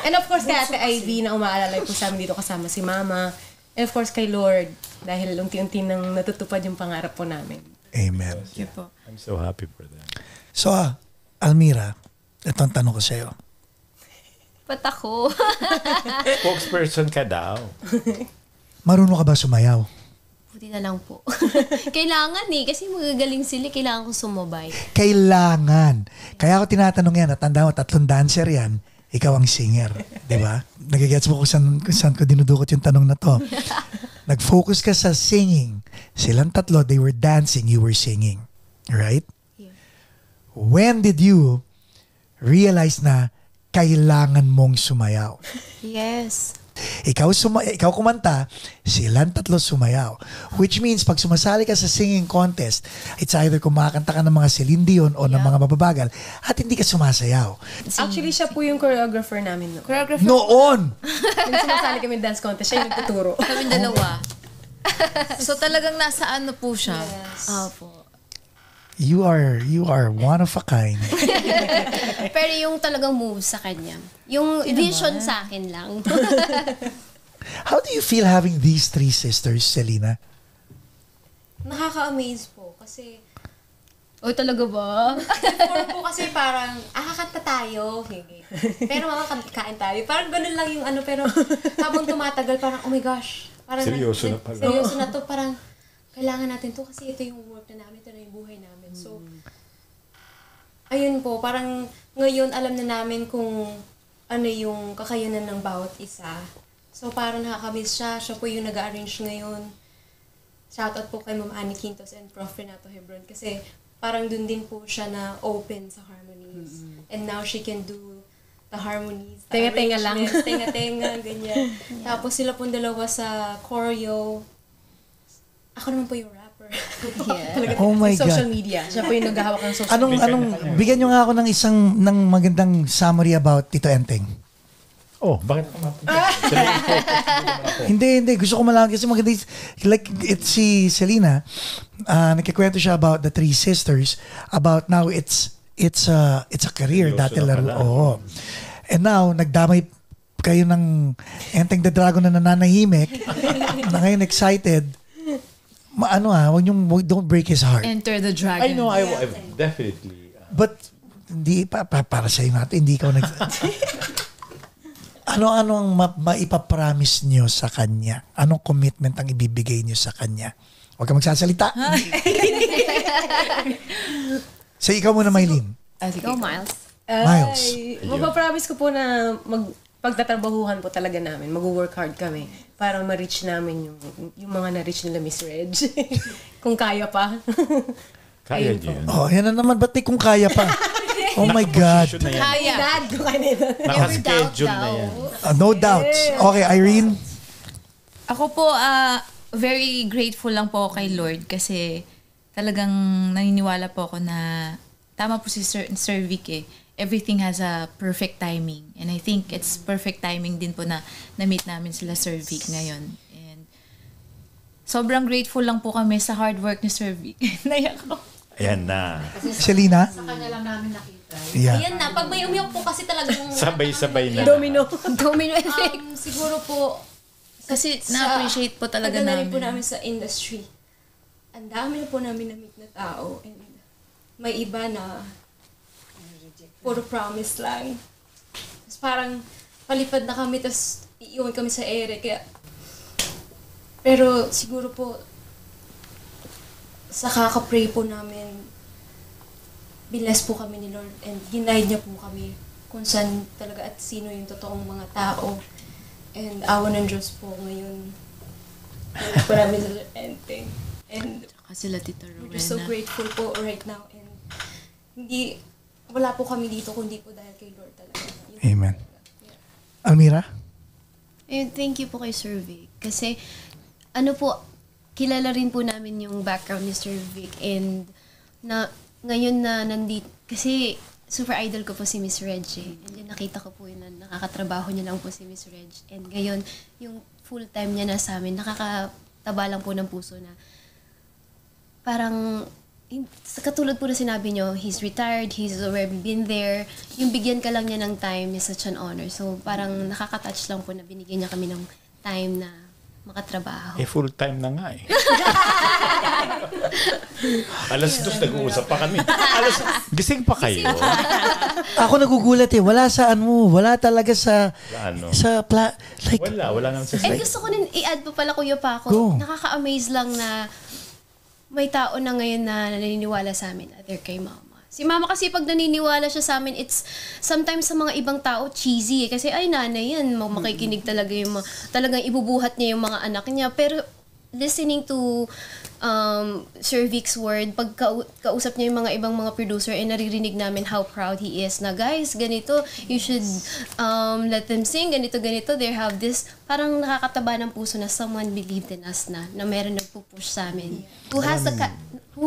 And of course, kay Ate Ivy na umaalalay po sa amin dito kasama si Mama. And of course, kay Lord. Dahil unti-unti nang natutupad yung pangarap po namin. Amen. I'm so happy for them. So, Almira, ito ang tanong ko sa'yo. Ba't ako? Spokesperson ka daw. Marunong ka ba sumayaw? Buti na lang po. Kailangan kasi magagaling sila, kailangan ko sumabay. Kailangan. Kaya ako tinatanong yan, at tanda mo, 3 dancer yan, ikaw ang singer. Diba? Nagigets mo kung saan ko dinudukot yung tanong na to. Nag-focus ka sa singing. Silang 3, they were dancing, you were singing. Right? Yeah. When did you realize na kailangan mong sumayaw? Yes. Ikaw kumanta, silang 3 sumayaw. Which means, pag sumasali ka sa singing contest, it's either kumakanta ka ng mga Celine Dion o ng mga mababagal at hindi ka sumasayaw. Actually, siya po yung choreographer namin. No? Noon! Nung sumasali kami dance contest, siya yung nagtuturo. Kaming dalawa. So talagang nasa ano po siya. Opo. You are one of a kind. Pero yung talagang move sa kanya. Yung vision sa akin lang. How do you feel having these 3 sisters, Selena? Nakaka-amaze po kasi Talaga ba? before po kasi parang, kakanta tayo. Sige. Pero mama, kain tayo. Parang ganun lang yung pero habang tumatagal, parang, oh my gosh. Parang Seryoso na pala. Seryoso na to. Parang, kailangan natin to kasi ito yung work na namin, ito na yung buhay namin. So, ayun po, parang ngayon alam na namin kung ano yung kakayanan ng bawat isa. So, parang nakakamiss siya. Siya po yung nag-arrange ngayon. Shoutout po kay Ma'am Annie Quintos and Prof. Renato Hebron kasi parang dun din po siya na open sa harmonies. And now she can do the harmonies. The Tenga-tenga lang. arrangements, Tenga-tenga, ganyan. Tapos sila pong dalawa sa choreo. Ako naman po yung rapper. Oh my Social God. media. Siya po yung naghahawak ng social media. Anong, bigyan nyo nga ako ng magandang summary about Tito Enteng. Oh, bakit ka Hindi. Gusto ko malaman kasi maganda. Like, si Selena, nagkikwento siya about the 3 sisters, about now it's a career. Seryoso Dati na laro. pala. Oo. And now, nagdamay kayo ng Enteng the Dragon na nananahimik, na ngayon excited. Don't break his heart. Enter the dragon. I know, I definitely. But, hindi para sa'yo natin, hindi ikaw ano ang maipapromise nyo sa kanya? Anong commitment ang ibibigay nyo sa kanya? Huwag ka magsasalita. So, ikaw muna, Maylene. Go, Miles. Miles. Mapapromise ko po na pagtatrabahuhan po talaga namin. Mag-work hard kami para ma-reach namin yung mga na-reach nila Miss Reg. Kung kaya pa. Kaya niyo yun. Oh, yan na naman. Ba't kung kaya pa? Oh my God. Nakaposisyon na yan. Kaya. Dad, kung kaya na. Nakaschedule na yan. No doubts. Okay, Irene. Ako po, very grateful lang po kay Lord kasi talagang naniniwala po ako na tama po si Sir Vic Everything has a perfect timing. And I think it's perfect timing din po na na-meet namin sila Sir Vic ngayon. And sobrang grateful lang po kami sa hard work ni Sir Vic. Naiyak ako. Ayan na. Selena. Sa kanya lang namin nakita. Yeah. Ayan na, pag may umiyak po kasi talagang Sabay-sabay na. Domino. Domino effect. siguro po, Kasi na-appreciate po talaga tagal na rin namin. po namin sa industry. Ang dami na po namin na-meet na tao and may iba na puro promise lang. Tapos parang palipad na kami tapos iiwan kami sa ere. Kaya, pero siguro po sa kaka-pray po namin, bless po kami ni Lord and ginaid niya po kami kung saan talaga at sino yung totoong mga tao. And awa ng Diyos po ngayon. Maraming sa Enteng. And Kasi sila Tita Rowena. we're just so grateful po right now. And wala po kami dito kundi po dahil kay Lord talaga. Amen. Almira? Thank you po kay Sir Vic. Kasi, kilala rin po namin yung background ni Sir Vic and ngayon na nandito, kasi super idol ko po si Miss Reg And yun, nakita ko po yun na nakakatrabaho niya lang po si Miss Reg. And ngayon, yung full time niya na sa amin, nakakataba lang po ng puso na parang, katulad po na sinabi niyo, he's retired, he's already been there. Yung bigyan ka lang niya ng time is such an honor. So parang nakaka-touch lang po na binigyan niya kami ng time na makatrabaho. Full-time na nga eh. Alas 2 nag-uusap pa kami. Gising pa kayo. Ako nagugulat eh. Wala sa wala talaga sa Ano? like Wala naman sa And gusto ko rin i-add pa pala, Kuya Paco, Go. nakaka-amaze lang na may tao na ngayon na naniniwala sa amin, other kay Mama. Si Mama kasi pag naniniwala siya sa amin, it's sometimes sa mga ibang tao cheesy eh. Kasi ay nanay yan, makikinig talaga yung talagang ibubuhat niya yung mga anak niya. Pero listening to Sir Vic's word, pag kausap niya yung mga ibang mga producer, naririnig namin how proud he is na, guys, ganito, you should let them sing, ganito, they have this, parang nakakataba ng puso na someone believed in us na meron nagpupush sa amin. Who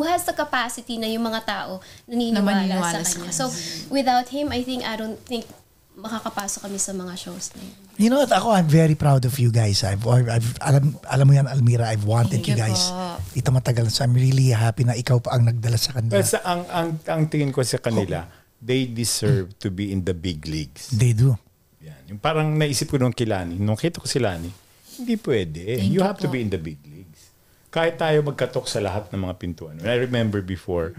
has the capacity na yung mga tao naniniwala sa kanya. So, without him, I don't think makakapasok kami sa mga shows na yun. You know what? Ako, I'm very proud of you guys. Alam mo yan, Almira, I've wanted you guys. Ito matagal. So I'm really happy na ikaw pa ang nagdala sa kanila. But ang tingin ko sa kanila, they deserve to be in the big leagues. They do. Yan. Yung parang naisip ko nung Kilani, nung kita ko si Lani, hindi pwede. You have to be in the big leagues. Kahit tayo magkatok sa lahat ng mga pintuan. I remember before,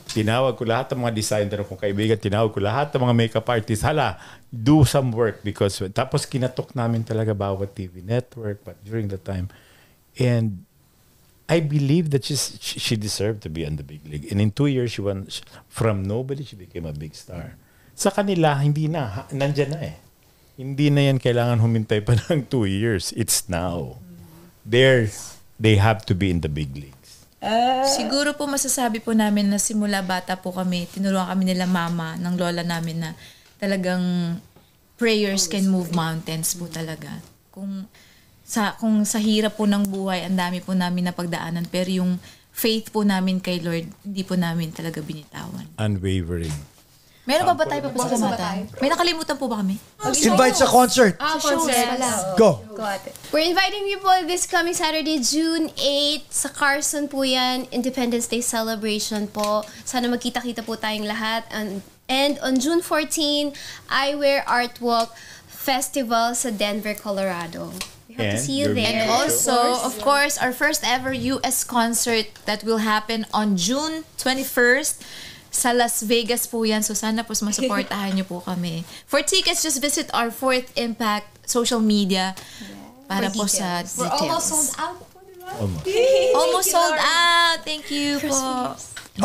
tinawag ko lahat ng mga designer kong kaibigan, tinawag ko lahat ng mga makeup artists, hala, do some work because tapos kinatok namin talaga bawat TV network but during the time. And I believe that she deserved to be on the big league. And in 2 years, she won from nobody, she became a big star. Sa kanila, hindi na. Nandyan na eh. Hindi na yan kailangan humintay pa ng 2 years. It's now. They have to be in the big leagues. Siguro po masasabi po namin na simula bata po kami, tinuruan kami nila mama, ng lola namin na talagang prayers can move mountains po talaga. Kung sa hirap po ng buhay, ang dami po namin napagdaanan, pero yung faith po namin kay Lord, hindi po namin talaga binitawan. Unwavering. Meron pa ba tayo papasalamatan? May nakalimutan po ba kami? Invite sa concert. Concert. Go. ate. We're inviting people this coming Saturday, June 8 sa Carson po yan. Independence Day celebration po. Sana magkita-kita po tayong lahat. And on June 14, Eyewear Art Walk Festival sa Denver, Colorado. We hope to see you there. And also, of course, our first ever US concert that will happen on June 21st. Sa Las Vegas po yan. So sana po masuportahan niyo po kami. For tickets, just visit our Fourth Impact social media para po sa details. We're almost sold out po, di ba? Almost sold out. Thank you po.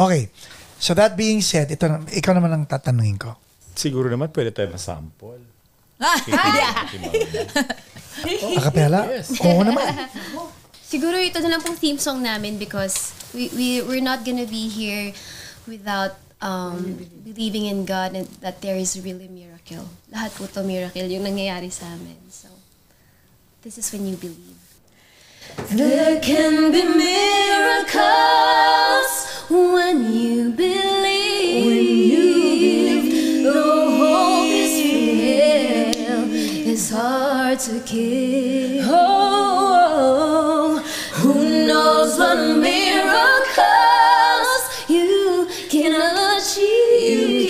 Okay. So that being said, ikaw naman ang tatanungin ko. Siguro naman pwede tayo masample. Acapella? Yes. Oo naman. Siguro ito na lang pong theme song namin because we're not gonna be here without believing in God and that there is really miracle. Lahat po to miracle yung nangyayari sa amin. So, this is when you believe. There can be miracles when you believe. When you believe. Though hope is real, it's hard to kill. Oh, who knows what miracles you can achieve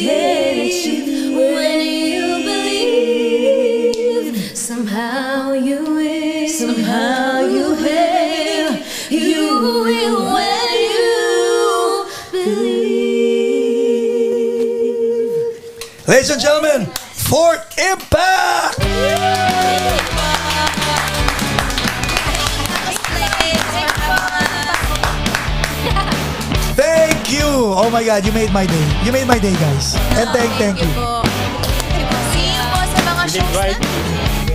when you believe. Somehow you will, somehow you will, you will when you believe. Ladies and gentlemen, Fourth Impact! Thank you! Oh my God, you made my day. You made my day, guys. And thank you. See you po sa mga shows na.